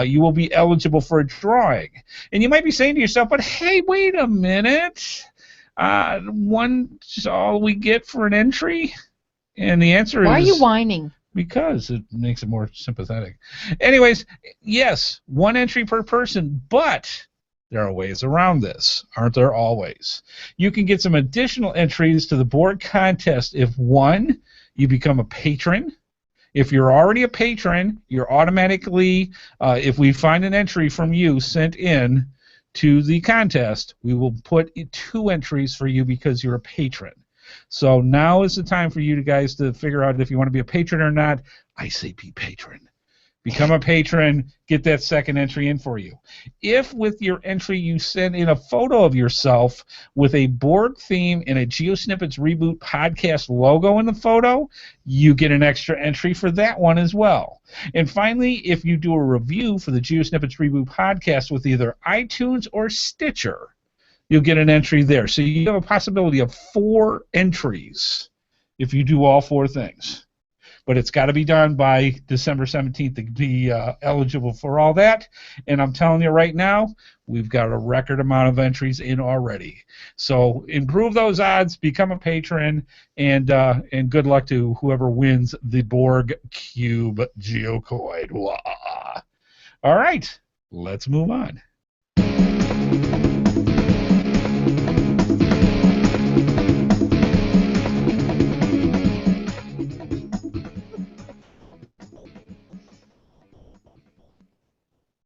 you will be eligible for a drawing. And you might be saying to yourself, but hey, wait a minute. One's all we get for an entry? And the answer is... Why are you whining? Because it makes it more sympathetic. Anyways, yes, 1 entry per person, but there are ways around this, aren't there always? You can get some additional entries to the Borg contest if, 1, you become a patron. If you're already a patron, you're automatically, if we find an entry from you sent in to the contest, we will put 2 entries for you because you're a patron. So now is the time for you guys to figure out if you want to be a patron or not. I say be patron. Become a patron, get that second entry in for you. If with your entry you send in a photo of yourself with a Borg theme and a GeoSnippits Reboot Podcast logo in the photo, you get an extra entry for that one as well. And finally, if you do a review for the GeoSnippits Reboot Podcast with either iTunes or Stitcher, you'll get an entry there. So you have a possibility of 4 entries if you do all 4 things. But it's got to be done by December 17th to be eligible for all that. And I'm telling you right now, we've got a record amount of entries in already. So improve those odds, become a patron, and good luck to whoever wins the Borg Cube Geocoin. Wah. All right, let's move on.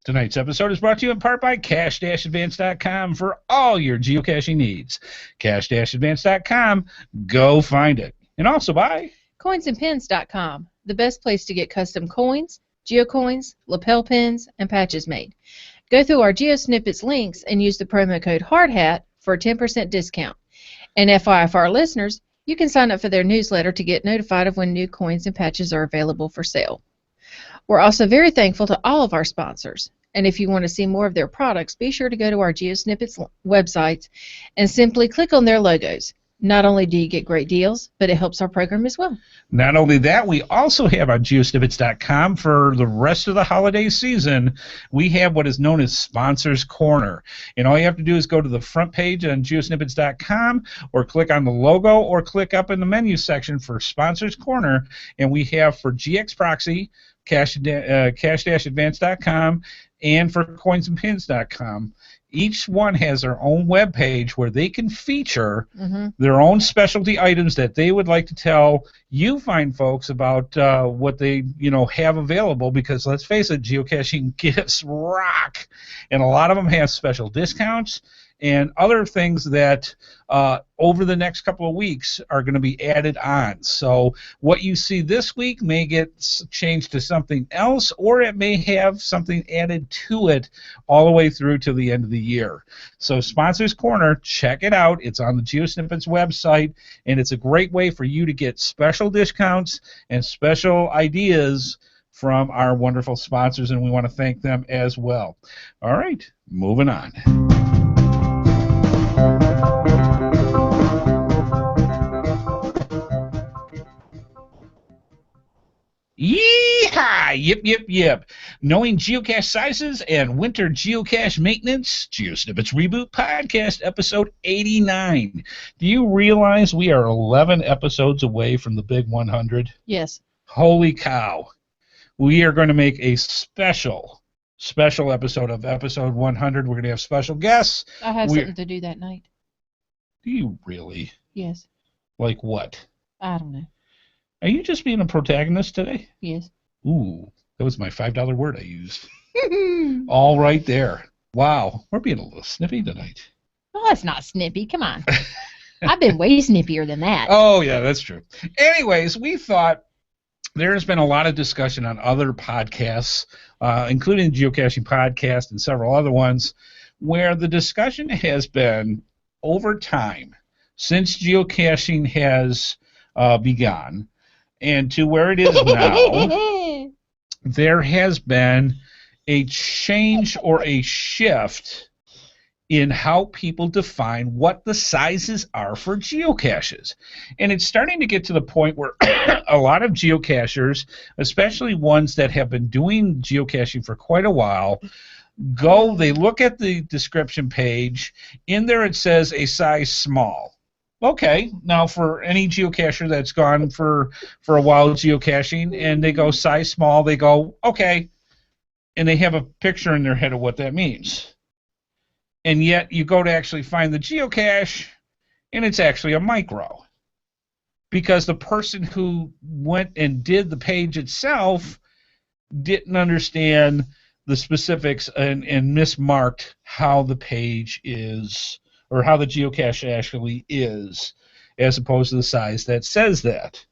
Tonight's episode is brought to you in part by Cache-Advance.com for all your geocaching needs. Cache-Advance.com, go find it. And also by coinsandpins.com, the best place to get custom coins, geocoins, lapel pins, and patches made. Go through our GeoSnippits links and use the promo code HeadHardHat for a 10% discount. And FYI for our listeners, you can sign up for their newsletter to get notified of when new coins and patches are available for sale. We're also very thankful to all of our sponsors. And if you want to see more of their products, be sure to go to our GeoSnippets websites and simply click on their logos. Not only do you get great deals, but it helps our program as well. Not only that, we also have on GeoSnippets.com for the rest of the holiday season, we have what is known as Sponsors Corner. And all you have to do is go to the front page on GeoSnippets.com or click on the logo or click up in the menu section for Sponsors Corner. And we have for GX Proxy, Cache-Advance.com, and for coinsandpins.com. Each one has their own web page where they can feature their own specialty items that they would like to tell you fine folks about what they have available, because let's face it, geocaching gifts rock, and a lot of them have special discounts and other things that over the next couple of weeks are going to be added on. So what you see this week may get changed to something else, or it may have something added to it all the way through to the end of the year. So Sponsors Corner, check it out. It's on the GeoSnippets website, and it's a great way for you to get special discounts and special ideas from our wonderful sponsors, and we want to thank them as well. All right, moving on. Yeehaw! Yip, yip, yip. Knowing geocache sizes and winter geocache maintenance, GeoSnippits Reboot Podcast, episode 89. Do you realize we are 11 episodes away from the big 100? Yes. Holy cow. We are going to make a special episode of episode 100. We're going to have special guests. I have something to do that night. Do you really? Yes. Like what? I don't know. Are you just being a protagonist today? Yes. Ooh, that was my $5 word I used. All right there. Wow, we're being a little snippy tonight. Well, that's not snippy. Come on. I've been way snippier than that. Oh, yeah, that's true. Anyways, we thought there's been a lot of discussion on other podcasts, including the Geocaching Podcast and several other ones, where the discussion has been over time since geocaching has begun, and to where it is now, there has been a change or a shift in how people define what the sizes are for geocaches. And it's starting to get to the point where a lot of geocachers, especially ones that have been doing geocaching for quite a while, they look at the description page. In there it says a size small. Okay, now for any geocacher that's gone for a while geocaching and they go size small, they go, okay, and they have a picture in their head of what that means. And yet you go to actually find the geocache, and it's actually a micro. Because the person who went and did the page itself didn't understand the specifics and mismarked how the page is, or how the geocache actually is, as opposed to the size that says that.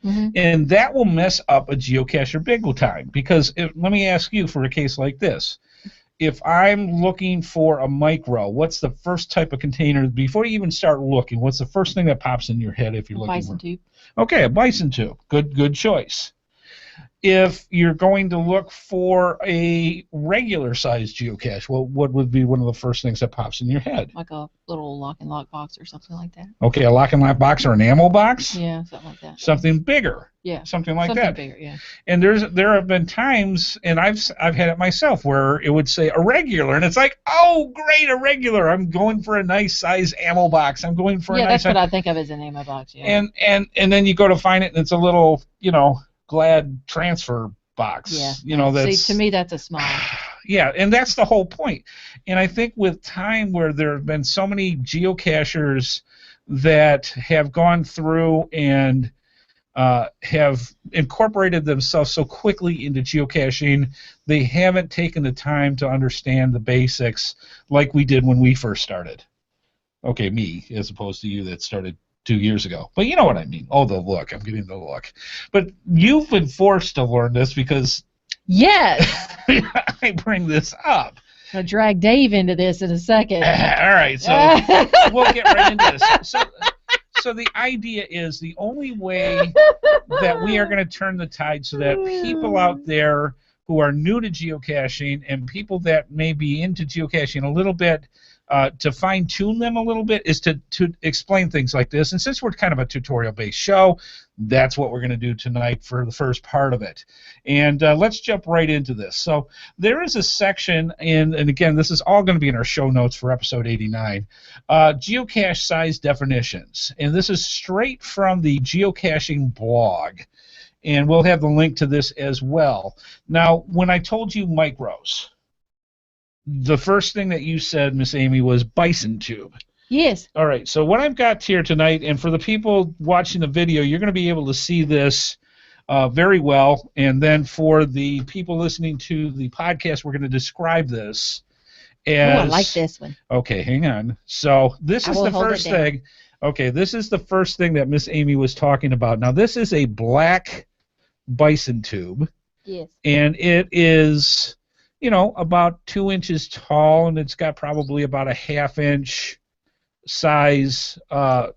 Mm-hmm. And that will mess up a geocacher big time. Because let me ask you, for a case like this, if I'm looking for a micro, what's the first type of container, before you even start looking, what's the first thing that pops in your head if you're looking for? Bison tube. Okay, a bison tube. Good choice. If you're going to look for a regular sized geocache, well, what would be one of the first things that pops in your head? Like a little lock and lock box or something like that. Okay, a lock and lock box or an ammo box? Yeah, something like that. Something bigger. Yeah. Something like that. Something bigger, yeah. And there have been times, and I've had it myself, where it would say a regular, and it's like, oh, great, a regular. I'm going for a nice size ammo box. I'm going for a nice. Yeah, that's what I think of as an ammo box. Yeah. And then you go to find it, and it's a little, Glad transfer box. Yeah. That's, see, to me, that's a small. Yeah, and that's the whole point. And I think with time, where there have been so many geocachers that have gone through and have incorporated themselves so quickly into geocaching, they haven't taken the time to understand the basics like we did when we first started. Okay, me, as opposed to you that started 2 years ago. But you know what I mean. Oh, the look. I'm getting the look. But you've been forced to learn this because Yes. I bring this up. I'll drag Dave into this in a second. All right, so we'll get right into this. So the idea is the only way that we are going to turn the tide so that people out there who are new to geocaching and people that may be into geocaching a little bit, to fine-tune them a little bit, is to explain things like this. And since we're kind of a tutorial-based show, that's what we're going to do tonight for the first part of it. And let's jump right into this. So there is a section and again, this is all going to be in our show notes for episode 89, geocache size definitions. And this is straight from the geocaching blog. And we'll have the link to this as well. Now, when I told you micros, the first thing that you said, Miss Amy, was bison tube. Yes. All right, so what I've got here tonight, and for the people watching the video, you're going to be able to see this very well. And then for the people listening to the podcast, we're going to describe this as... Oh, I like this one. Okay, hang on. So this is the first thing. Okay, this is the first thing that Miss Amy was talking about. Now, this is a black bison tube. Yes. And it is, you know, about 2 inches tall, and it's got probably about a ½ inch size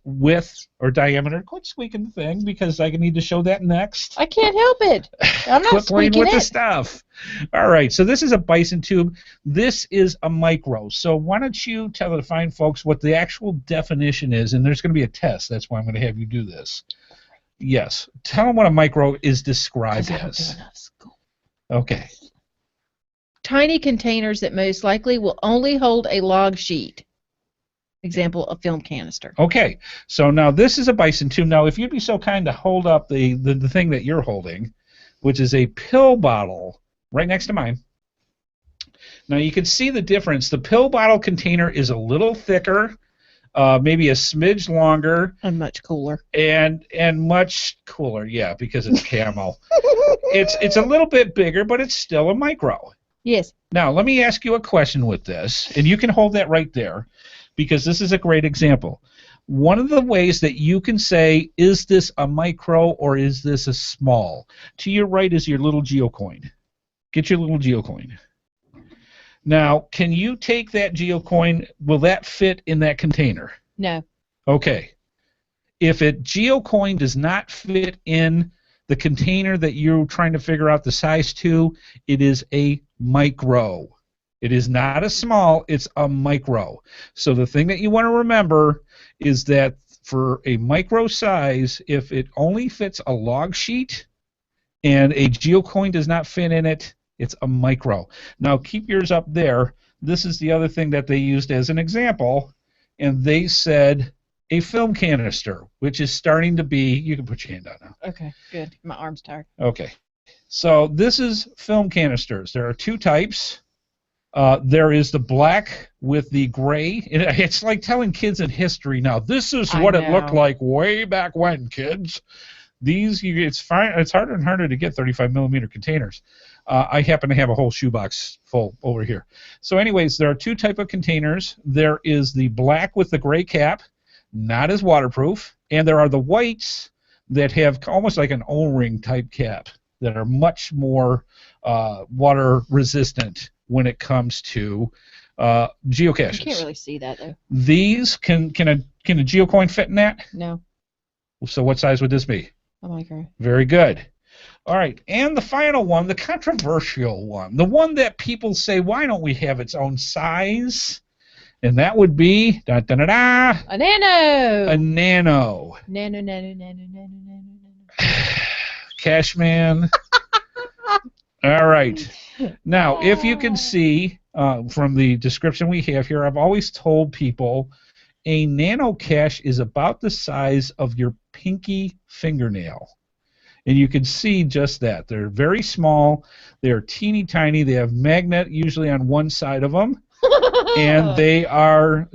width or diameter. Quit squeaking the thing because I need to show that next. I can't help it. I'm not Quit playing squeaking with it. the stuff. All right, so this is a bison tube. This is a micro. So why don't you tell the fine folks what the actual definition is, and there's going to be a test. That's why I'm going to have you do this. Yes. Tell them what a micro is described as. Okay. Tiny containers that most likely will only hold a log sheet. Example, a film canister. Okay, so now this is a bison tube. Now, if you'd be so kind to hold up the thing that you're holding, which is a pill bottle right next to mine. Now, you can see the difference. The pill bottle container is a little thicker, maybe a smidge longer. And much cooler. And much cooler, yeah, because it's camo. It's a little bit bigger, but it's still a micro. Yes. Now, let me ask you a question with this, and you can hold that right there, because this is a great example. One of the ways that you can say, is this a micro or is this a small? To your right is your little geocoin. Get your little geocoin. Now, can you take that geocoin? Will that fit in that container? No. Okay. If a geocoin does not fit in the container that you're trying to figure out the size to, it is a micro. It is not a small, it's a micro. So the thing that you want to remember is that for a micro size, if it only fits a log sheet and a geocoin does not fit in it, it's a micro. Now keep yours up there. This is the other thing that they used as an example, and they said a film canister, which is starting to be, you can put your hand out now. Okay, good. My arm's tired. Okay. So this is film canisters. There are two types. There is the black with the gray. It's like telling kids in history now. This is what it looked like way back when, kids. These, it's harder and harder to get 35 millimeter containers. I happen to have a whole shoebox full over here. So anyways, there are two type of containers. There is the black with the gray cap, not as waterproof, and there are the whites that have almost like an O-ring type cap that are much more water resistant when it comes to geocaches. You can't really see that though. These can a geocoin fit in that? No. So what size would this be? A micro. Very good. All right, and the final one, the controversial one, the one that people say, why don't we have its own size? And that would be a nano. A nano. Nano, nano, nano, nano, nano. Cashman. All right. Now, if you can see from the description we have here, I've always told people a nano cache is about the size of your pinky fingernail. And you can see just that. They're very small. They're teeny tiny. They have magnet usually on one side of them. And they are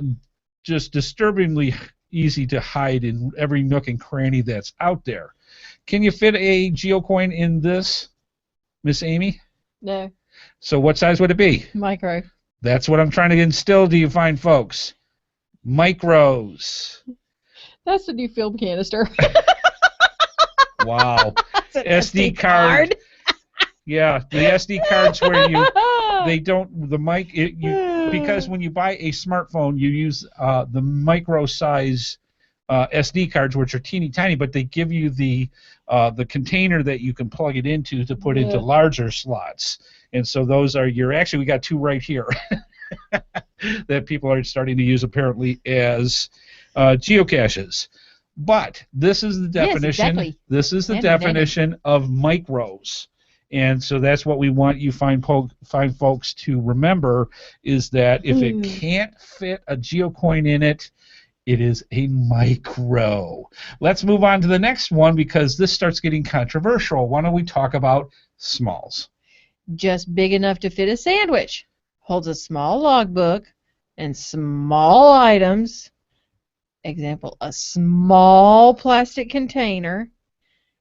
just disturbingly easy to hide in every nook and cranny that's out there. Can you fit a geocoin in this, Miss Amy? No. So what size would it be? Micro. That's what I'm trying to instill to you fine folks. Micros. That's the new film canister. Wow. That's an SD card. Yeah, the SD cards where because when you buy a smartphone, you use the micro size SD cards, which are teeny tiny, but they give you the container that you can plug it into to put into larger slots. And so those are we got two right here that people are starting to use apparently as geocaches. But this is the definition. Yes, exactly. This is the definition of micros. And so that's what we want you fine folks to remember, is that if it can't fit a geocoin in it, it is a micro. Let's move on to the next one because this starts getting controversial. Why don't we talk about smalls? Just big enough to fit a sandwich. Holds a small logbook and small items. Example, a small plastic container.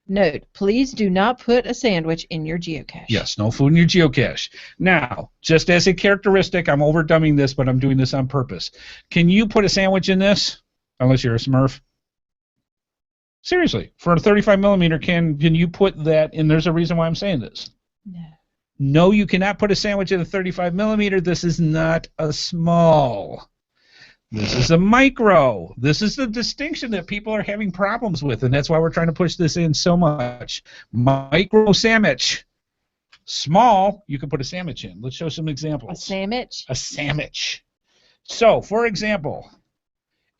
Note, please do not put a sandwich in your geocache. Yes, no food in your geocache. Now, just as a characteristic, I'm overdumbing this, but I'm doing this on purpose. Can you put a sandwich in this? Unless you're a Smurf. Seriously, for a 35 millimeter, can you put that in? There's a reason why I'm saying this. No. No, you cannot put a sandwich in a 35 millimeter. This is not a small. This is a micro. This is the distinction that people are having problems with, and that's why we're trying to push this in so much. Micro sandwich. Small, you can put a sandwich in. Let's show some examples. A sandwich? A sandwich. So, for example,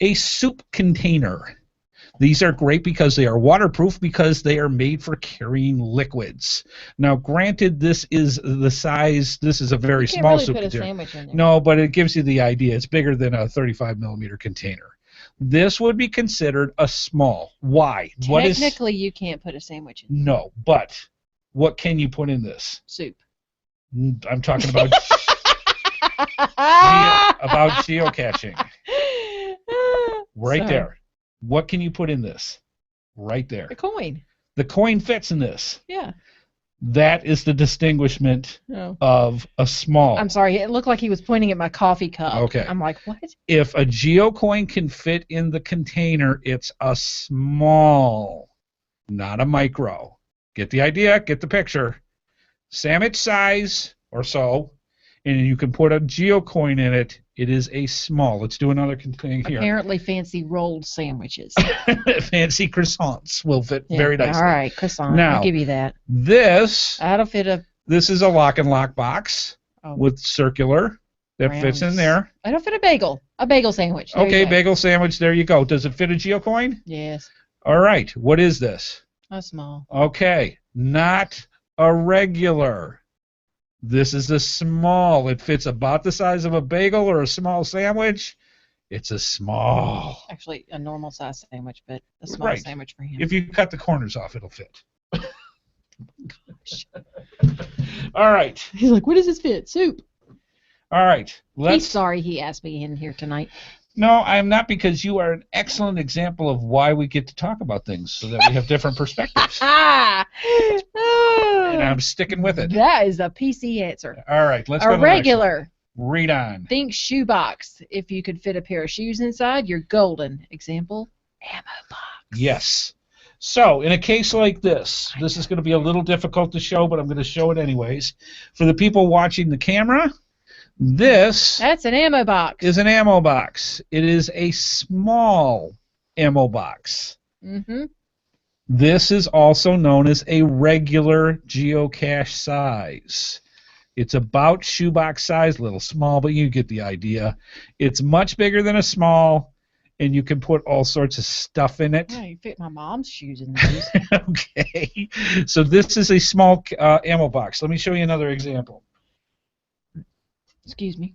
a soup container. These are great because they are waterproof, because they are made for carrying liquids. Now, granted, this is the size. This is a very small soup container. You can't really put a sandwich in there. No, but it gives you the idea. It's bigger than a 35 millimeter container. This would be considered a small. Why? Technically, you can't put a sandwich in. No, but what can you put in this? Soup. I'm talking about geocaching. Right Sorry. there. What can you put in this? Right there. The coin. The coin fits in this. Yeah. That is the distinguishment of a small. I'm sorry. It looked like he was pointing at my coffee cup. Okay. I'm like, what? If a geocoin can fit in the container, it's a small, not a micro. Get the idea? Get the picture. Sandwich size or so, and you can put a geocoin in it. It is a small. Let's do another thing here. Apparently fancy rolled sandwiches. Fancy croissants will fit very nicely. All right, croissant. Now, I'll give you that. That'll fit a... This is a lock and lock box with circular that fits in there. That'll fit a bagel. A bagel sandwich. There okay, bagel sandwich. There you go. Does it fit a geocoin? Yes. All right. What is this? A small. Okay. Not a regular. This is a small. It fits about the size of a bagel or a small sandwich. It's a small. Actually, a normal size sandwich, but a small sandwich for him. If you cut the corners off, it'll fit. Gosh. All right. He's like, what does this fit? Soup. All right. He's sorry he asked me in here tonight. No, I'm not, because you are an excellent example of why we get to talk about things, so that we have different perspectives. And I'm sticking with it. That is a PC answer. All right, let's go to the regular. Next one. Read on. Think shoebox. If you could fit a pair of shoes inside, you're golden. Example, ammo box. Yes. So, in a case like this is going to be a little difficult to show, but I'm going to show it anyways. For the people watching the camera, that's an ammo box. Is an ammo box. It is a small ammo box. Mm-hmm. This is also known as a regular geocache size. It's about shoebox size, a little small, but you get the idea. It's much bigger than a small, and you can put all sorts of stuff in it. Yeah, you fit my mom's shoes in these. Okay. So this is a small ammo box. Let me show you another example. Excuse me.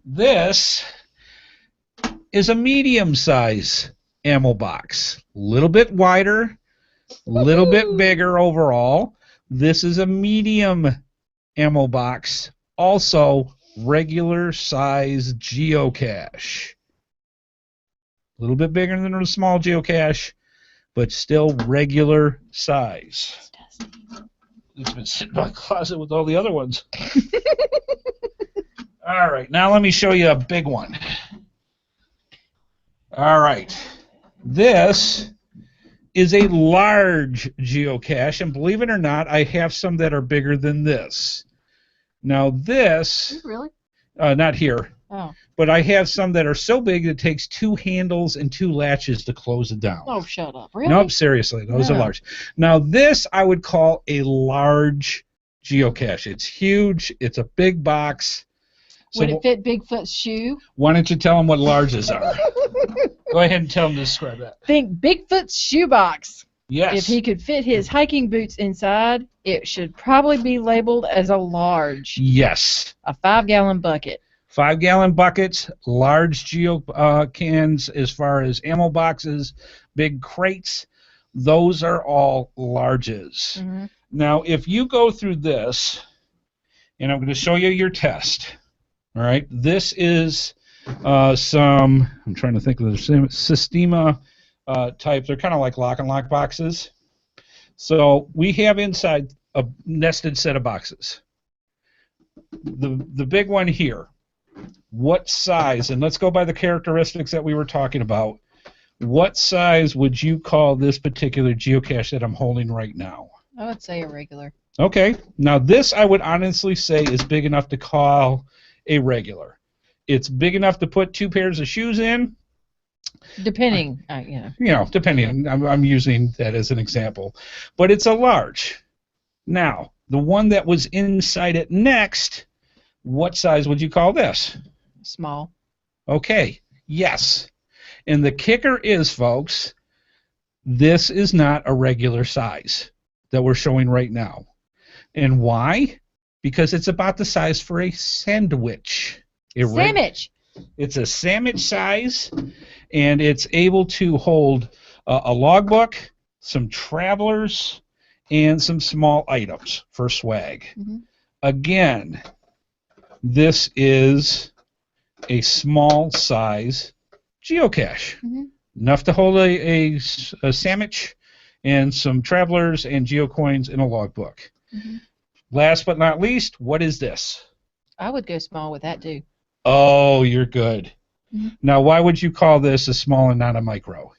This is a medium size ammo box. A little bit wider, a little bit bigger overall. This is a medium ammo box. Also, regular size geocache. A little bit bigger than a small geocache, but still regular size. It's been sitting in my closet with all the other ones. All right, now let me show you a big one. All right, this is a large geocache, and believe it or not, I have some that are bigger than this. Now this, really? Not here, but I have some that are so big it takes 2 handles and 2 latches to close it down. Oh, shut up! Really? Nope, seriously, those are large. Now this I would call a large geocache. It's huge. It's a big box. Would it fit Bigfoot's shoe? Why don't you tell them what larges are? Go ahead and tell them to describe that. Think Bigfoot's shoebox. Yes. If he could fit his hiking boots inside, it should probably be labeled as a large. Yes. A 5-gallon bucket. 5-gallon buckets, large cans as far as ammo boxes, big crates. Those are all larges. Mm-hmm. Now, if you go through this, and I'm going to show you your test. All right. This is some, I'm trying to think of the Systema type. They're kind of like lock and lock boxes. So we have inside a nested set of boxes. The big one here, what size, and let's go by the characteristics that we were talking about. What size would you call this particular geocache that I'm holding right now? I would say a regular. Okay. Now this I would honestly say is big enough to call a regular. It's big enough to put 2 pairs of shoes in. Depending, depending. I'm using that as an example. But it's a large. Now, the one that was inside it next, what size would you call this? Small. Okay. Yes. And the kicker is, folks, this is not a regular size that we're showing right now. And why? Because it's about the size for a sandwich. Sandwich. It's a sandwich size, and it's able to hold a logbook, some travelers, and some small items for swag. Mm-hmm. Again, this is a small size geocache. Mm-hmm. Enough to hold a sandwich and some travelers and geocoins in a logbook. Mm-hmm. Last but not least, what is this? I would go small with that too. Oh, you're good. Mm-hmm. Now, why would you call this a small and not a micro?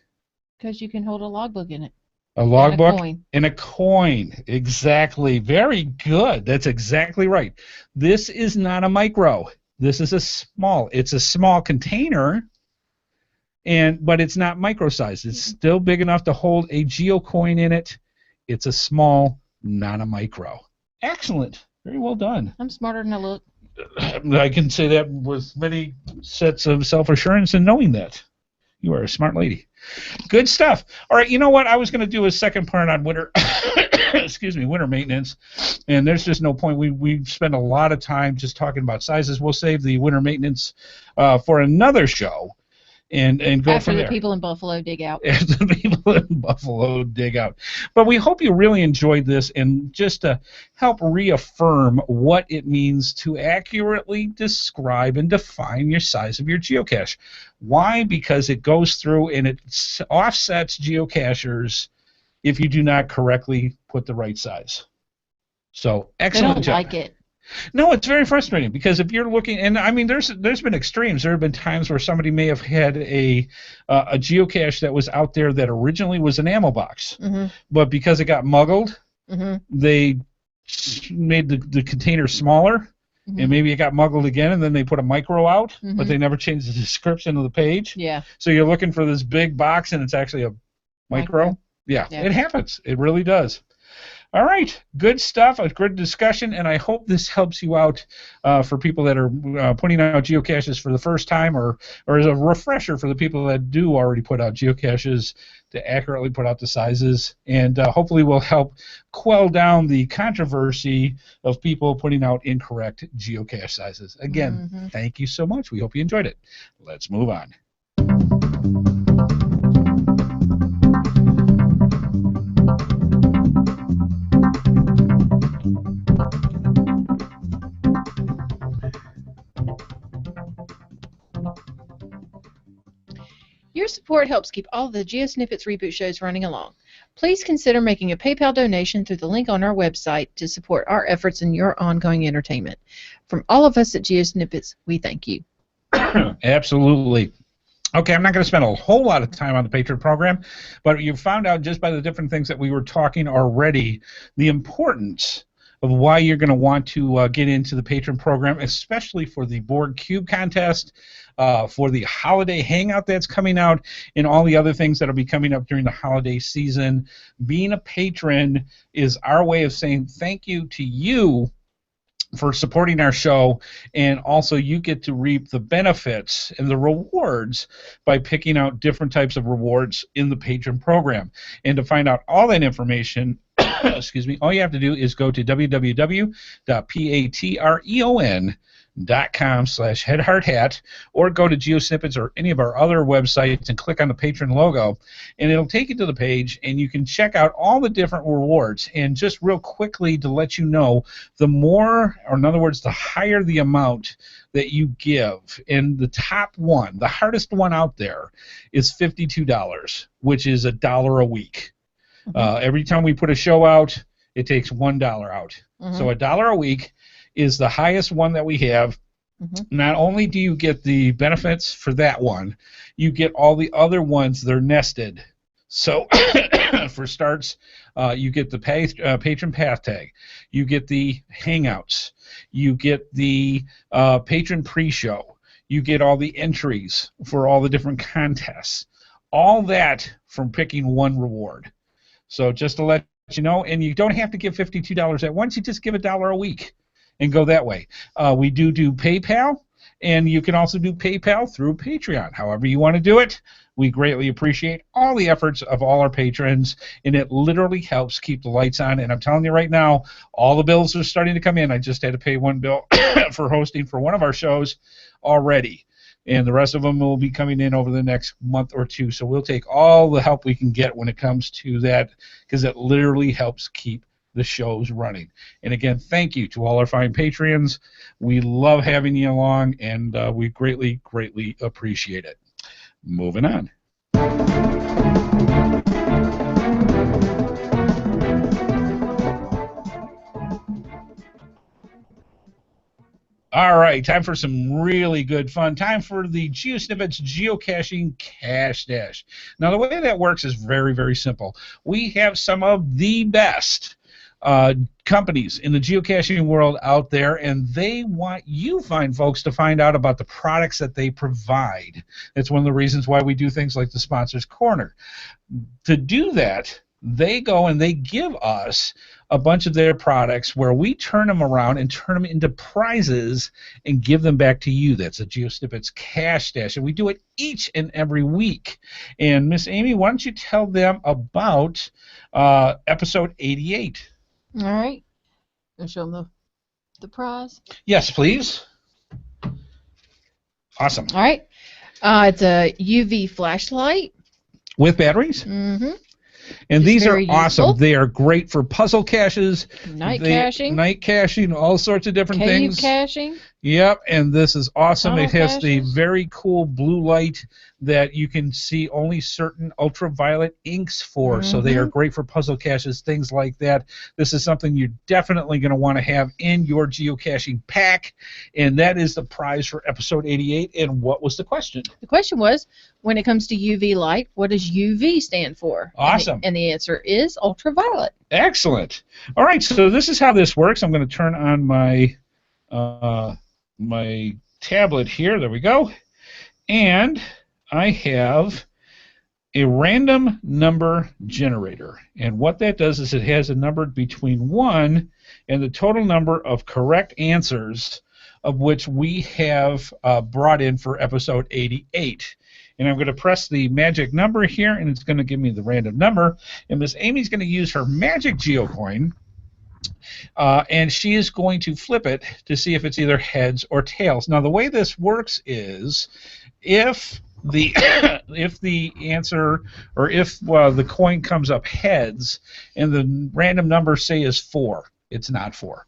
Because you can hold a logbook in it. A logbook and a coin. Exactly. Very good. That's exactly right. This is not a micro. This is a small. It's a small container, but it's not micro size. It's still big enough to hold a geocoin in it. It's a small, not a micro. Excellent. Very well done. I'm smarter than I look. I can say that with many sets of self-assurance and knowing that. You are a smart lady. Good stuff. All right, you know what? I was going to do a second part on winter winter maintenance, and there's just no point. We spent a lot of time just talking about sizes. We'll save the winter maintenance for another show. And go after from the there. people in Buffalo dig out. After the people in Buffalo dig out. But we hope you really enjoyed this, and just to help reaffirm what it means to accurately describe and define your size of your geocache. Why? Because it goes through and it offsets geocachers if you do not correctly put the right size. So excellent job. They don't like it. No, it's very frustrating because if you're looking, and I mean, there's been extremes. There have been times where somebody may have had a geocache that was out there that originally was an ammo box, mm-hmm. but because it got muggled, mm-hmm. they made the container smaller, mm-hmm. and maybe it got muggled again, and then they put a micro out, mm-hmm. but they never changed the description of the page. Yeah. So you're looking for this big box, and it's actually a micro. Yeah, it happens. It really does. All right, good stuff, a good discussion, and I hope this helps you out for people that are putting out geocaches for the first time, or as a refresher for the people that do already put out geocaches to accurately put out the sizes, and hopefully will help quell down the controversy of people putting out incorrect geocache sizes. Again, mm-hmm. Thank you so much. We hope you enjoyed it. Let's move on. Your support helps keep all the GeoSnippits Reboot shows running along. Please consider making a PayPal donation through the link on our website to support our efforts and your ongoing entertainment. From all of us at GeoSnippets, we thank you. Absolutely. Okay, I'm not going to spend a whole lot of time on the Patreon program, but you found out just by the different things that we were talking already the importance of why you're going to want to get into the Patreon program, especially for the Board Cube contest, for the holiday hangout that's coming out, and all the other things that will be coming up during the holiday season. Being a patron is our way of saying thank you to you for supporting our show, and also you get to reap the benefits and the rewards by picking out different types of rewards in the Patreon program. And to find out all that information, excuse me, all you have to do is go to www.patreon.com/HeadHardHat, or go to GeoSnippits or any of our other websites and click on the Patreon logo, and it'll take you to the page, and you can check out all the different rewards. And just real quickly to let you know, the more, or in other words, the higher the amount that you give, and the top one, the hardest one out there, is $52, which is $1 a week. Every time we put a show out, it takes $1 out. So $1 a week is the highest one that we have. Not only do you get the benefits for that one, you get all the other ones. They're nested. So for starts, you get the patron path tag, you get the hangouts, you get the patron pre-show, you get all the entries for all the different contests, all that from picking one reward. So just to let you know, and you don't have to give $52 at once, you just give $1 a week and go that way. We do PayPal, and you can also do PayPal through Patreon. However you want to do it, we greatly appreciate all the efforts of all our patrons, and it literally helps keep the lights on. And I'm telling you right now, all the bills are starting to come in. I just had to pay one bill for hosting for one of our shows already, and the rest of them will be coming in over the next month or two. So we'll take all the help we can get when it comes to that, because it literally helps keep the shows running. And again, thank you to all our fine Patreons. We love having you along, and we greatly, greatly appreciate it. Moving on. All right, time for some really good fun. Time for the GeoSnippits Geocaching Cache Dash. Now, the way that works is very, very simple. We have some of the best companies in the geocaching world out there, and they want you fine folks to find out about the products that they provide. That's one of the reasons why we do things like the Sponsors Corner. To do that, they go and they give us a bunch of their products where we turn them around and turn them into prizes and give them back to you. That's a GeoSnippits Cache Dash, and we do it each and every week. And Miss Amy, why don't you tell them about episode 88? All right. Gonna show them the prize. Yes, please. Awesome. All right. It's a UV flashlight with batteries. Mm-hmm. And It's these are very awesome. useful. They are great for puzzle caches, Night caching, night caching, all sorts of different cave things. caching. Yep, and this is awesome. Tunnel It has the caches. very cool blue light that you can see only certain ultraviolet inks for, so they are great for puzzle caches, things like that. This is something you're definitely going to want to have in your geocaching pack, and that is the prize for episode 88. And what was the question? The question was, when it comes to UV light, what does UV stand for? Awesome. And the answer is ultraviolet. Excellent. All right, so this is how this works. I'm going to turn on my my tablet here. There we go. And I have a random number generator. And what that does is it has a number between 1 and the total number of correct answers of which we have brought in for episode 88. And I'm going to press the magic number here, and it's going to give me the random number. And Miss Amy's going to use her magic geocoin, and she is going to flip it to see if it's either heads or tails. Now, the way this works is if the if the answer, or if the coin comes up heads and the random number, say, is 4, it's not 4.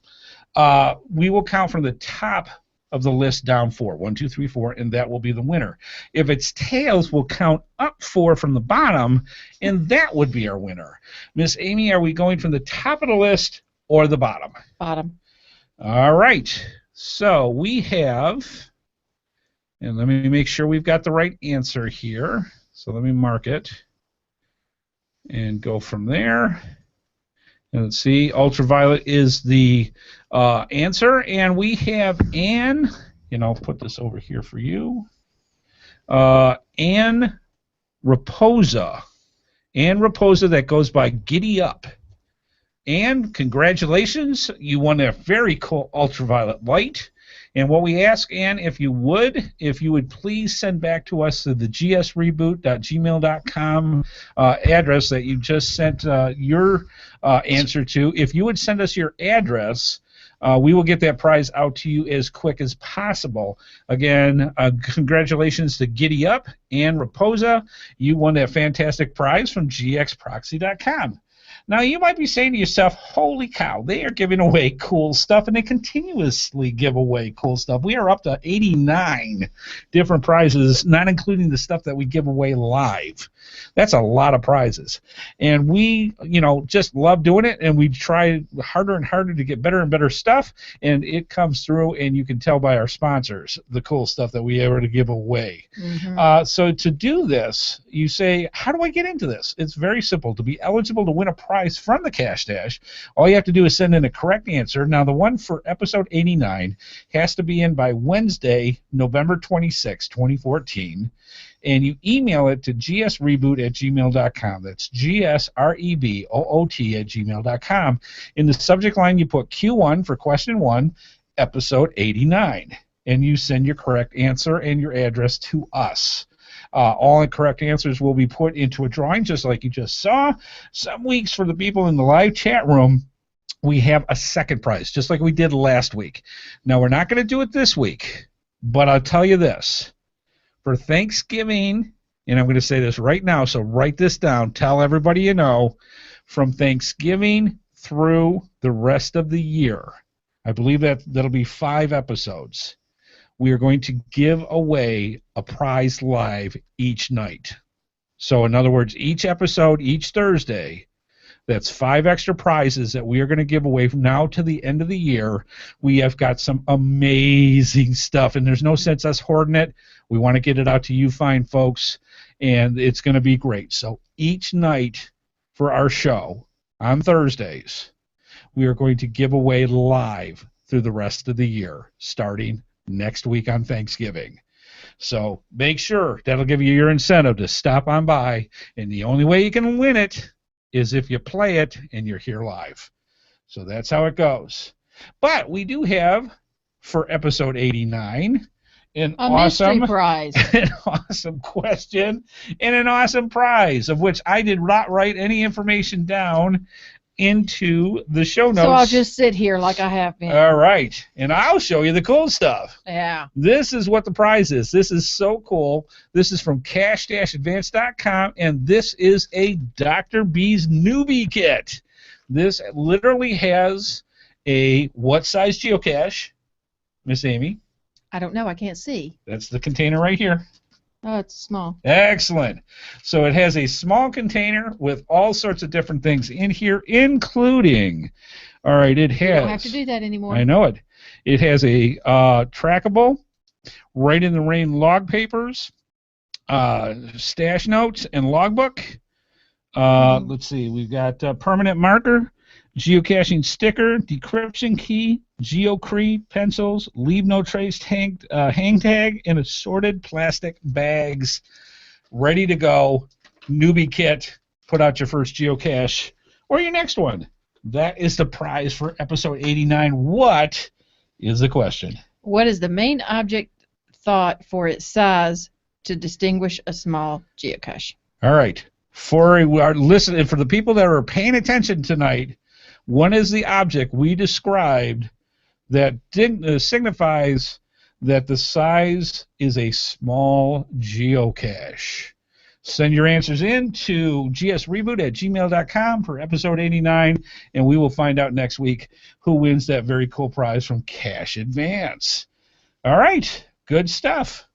We will count from the top of the list down 4. 1, 2, 3, 4, and that will be the winner. If it's tails, we'll count up 4 from the bottom, and that would be our winner. Miss Amy, are we going from the top of the list or the bottom? Bottom. All right. So we have, and let me make sure we've got the right answer here. So let me mark it and go from there. And let's see, ultraviolet is the answer, and we have Anne, and I'll put this over here for you, Anne Raposa. Anne Raposa, that goes by Giddy Up. Anne, congratulations, you won a very cool ultraviolet light. And what we ask, Anne, if you would please send back to us the gsreboot.gmail.com address that you just sent your answer to. If you would send us your address, we will get that prize out to you as quick as possible. Again, congratulations to Giddy Up and Raposa. You won that fantastic prize from gxproxy.com. Now, you might be saying to yourself, holy cow, they are giving away cool stuff, and they continuously give away cool stuff. We are up to 89 different prizes, not including the stuff that we give away live. That's a lot of prizes. And we, just love doing it, and we try harder and harder to get better and better stuff, and it comes through, and you can tell by our sponsors the cool stuff that we ever to give away. Mm-hmm. So to do this, you say, how do I get into this? It's very simple. To be eligible to win a prize from the Cache Dash, all you have to do is send in a correct answer. Now, the one for episode 89 has to be in by Wednesday, November 26, 2014, and you email it to gsreboot@gmail.com. That's gsreboot@gmail.com. In the subject line, you put Q1 for question 1, episode 89, and you send your correct answer and your address to us. All incorrect answers will be put into a drawing, just like you just saw. Some weeks, for the people in the live chat room, we have a second prize, just like we did last week. Now, we're not going to do it this week, but I'll tell you this. For Thanksgiving, and I'm going to say this right now, so write this down, tell everybody you know, from Thanksgiving through the rest of the year, I believe that'll be 5 episodes. We are going to give away a prize live each night. So in other words, each episode, each Thursday, that's 5 extra prizes that we are going to give away from now to the end of the year. We have got some amazing stuff, and there's no sense us hoarding it. We want to get it out to you fine folks, and it's going to be great. So each night for our show on Thursdays, we are going to give away live through the rest of the year, starting next week on Thanksgiving. So make sure, that'll give you your incentive to stop on by, and the only way you can win it is if you play it and you're here live. So that's how it goes. But we do have, for episode 89, an awesome prize, an awesome question and an awesome prize, of which I did not write any information down into the show notes. So I'll just sit here like I have been. All right. And I'll show you the cool stuff. Yeah. This is what the prize is. This is so cool. This is from cache-advance.com, and this is a Dr. B's newbie kit. This literally has a what size geocache, Miss Amy? I don't know. I can't see. That's the container right here. Oh, it's small. Excellent. So it has a small container with all sorts of different things in here, including, all right, it has. You don't have to do that anymore. I know it. It has a trackable, Right in the Rain log papers, stash notes, and logbook. Let's see. We've got permanent marker, geocaching sticker, decryption key, geocree pencils, leave no trace hang tag, and assorted plastic bags ready to go. Newbie kit. Put out your first geocache or your next one. That is the prize for episode 89. What is the question? What is the main object thought for its size to distinguish a small geocache? All right. For our listening, for the people that are paying attention tonight, one is the object we described that signifies that the size is a small geocache. Send your answers in to gsreboot@gmail.com for episode 89, and we will find out next week who wins that very cool prize from Cache Advance. All right. Good stuff.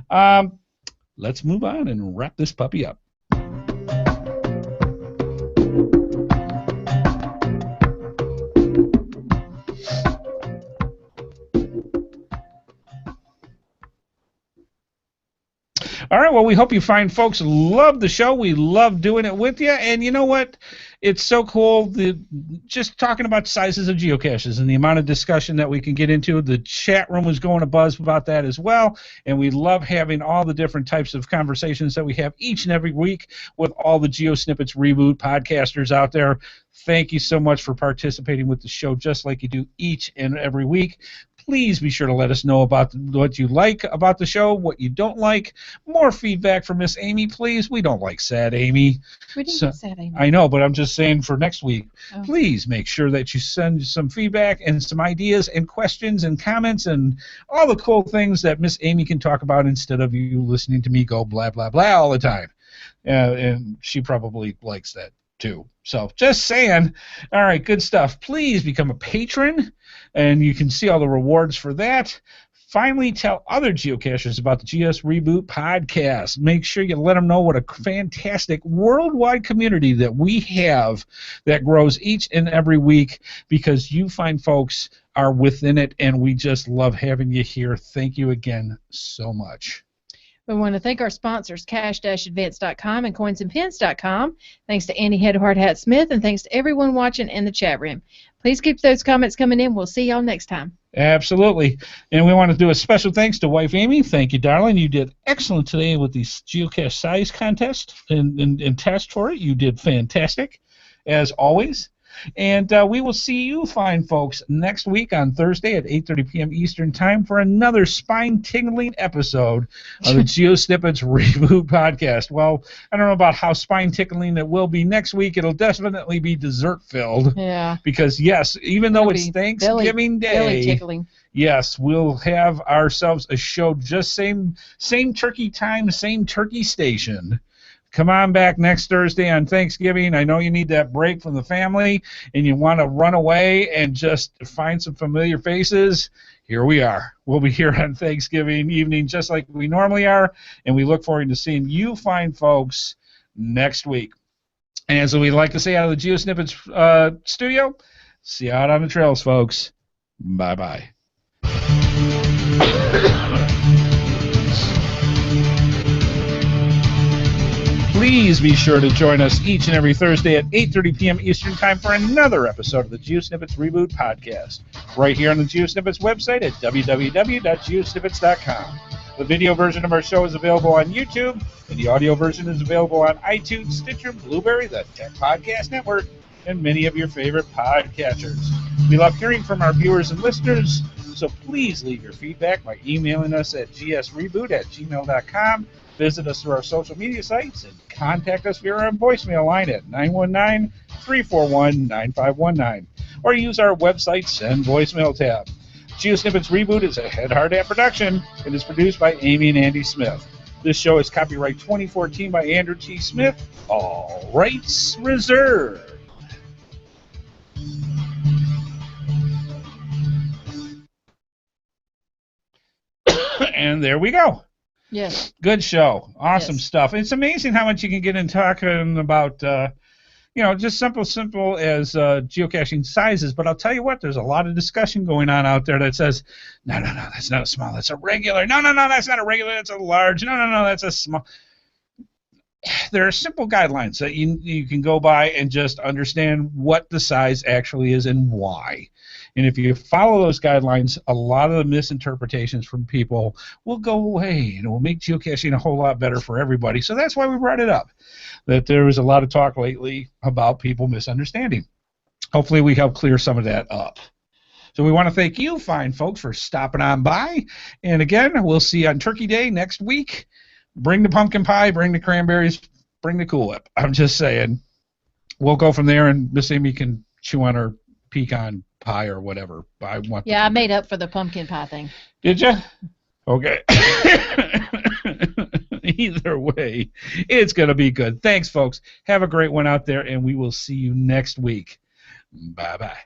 Let's move on and wrap this puppy up. All right, well, we hope you find folks love the show. We love doing it with you. And you know what? It's so cool, just talking about sizes of geocaches and the amount of discussion that we can get into. The chat room was going a buzz about that as well. And we love having all the different types of conversations that we have each and every week with all the GeoSnippits Reboot podcasters out there. Thank you so much for participating with the show just like you do each and every week. Please be sure to let us know about what you like about the show, what you don't like. More feedback from Miss Amy, please. We don't like sad Amy. We didn't get sad Amy. I know, but I'm just saying for next week, Oh. Please make sure that you send some feedback and some ideas and questions and comments and all the cool things that Miss Amy can talk about instead of you listening to me go blah, blah, blah all the time. And she probably likes that too. So just saying. All right, good stuff. Please become a patron, and you can see all the rewards for that. Finally, tell other geocachers about the GS Reboot Podcast. Make sure you let them know what a fantastic worldwide community that we have that grows each and every week, because you fine folks are within it, and we just love having you here. Thank you again so much. We want to thank our sponsors, cash-advance.com and coinsandpins.com. Thanks to Andy HeadHardHat Smith, and thanks to everyone watching in the chat room. Please keep those comments coming in. We'll see y'all next time. Absolutely. And we want to do a special thanks to wife Amy. Thank you, darling. You did excellent today with the geocache size contest and test for it. You did fantastic, as always. And we will see you fine folks next week on Thursday at 8:30 p.m. Eastern Time for another spine-tingling episode of the GeoSnippits Reboot Podcast. Well, I don't know about how spine-tickling it will be next week. It'll definitely be dessert-filled. Yeah. Because, yes, even though it's Thanksgiving Day, belly tickling. Yes, we'll have ourselves a show just same turkey time, same turkey station. Come on back next Thursday on Thanksgiving. I know you need that break from the family and you want to run away and just find some familiar faces. Here we are. We'll be here on Thanksgiving evening just like we normally are, and we look forward to seeing you fine folks next week. And as we like to say out of the GeoSnippets studio, see you out on the trails, folks. Bye-bye. Please be sure to join us each and every Thursday at 8:30 p.m. Eastern Time for another episode of the GeoSnippits Reboot Podcast, right here on the GeoSnippits website at www.geosnippits.com. The video version of our show is available on YouTube, and the audio version is available on iTunes, Stitcher, Blueberry, the Tech Podcast Network, and many of your favorite podcatchers. We love hearing from our viewers and listeners, so please leave your feedback by emailing us at gsreboot@gmail.com. Visit us through our social media sites and contact us via our voicemail line at 919-341-9519, or use our website Send Voicemail tab. GeoSnippits Reboot is a HeadHardHat production and is produced by Amy and Andy Smith. This show is copyright 2014 by Andrew T. Smith. All rights reserved. And there we go. Yes. Good show. Awesome Yes. stuff. It's amazing how much you can get in talking about, just simple as geocaching sizes. But I'll tell you what, there's a lot of discussion going on out there that says, no, that's not a small, that's a regular. No, that's not a regular, that's a large. No, that's a small. There are simple guidelines that you can go by and just understand what the size actually is and why. And if you follow those guidelines, a lot of the misinterpretations from people will go away, and it will make geocaching a whole lot better for everybody. So that's why we brought it up, that there was a lot of talk lately about people misunderstanding. Hopefully we help clear some of that up. So we want to thank you, fine folks, for stopping on by. And again, we'll see you on Turkey Day next week. Bring the pumpkin pie, bring the cranberries, bring the Cool Whip. I'm just saying. We'll go from there, and Miss Amy can chew on her pecan pie or whatever. I made up for the pumpkin pie thing. Did you? Okay. Either way, it's going to be good. Thanks, folks. Have a great one out there, and we will see you next week. Bye-bye.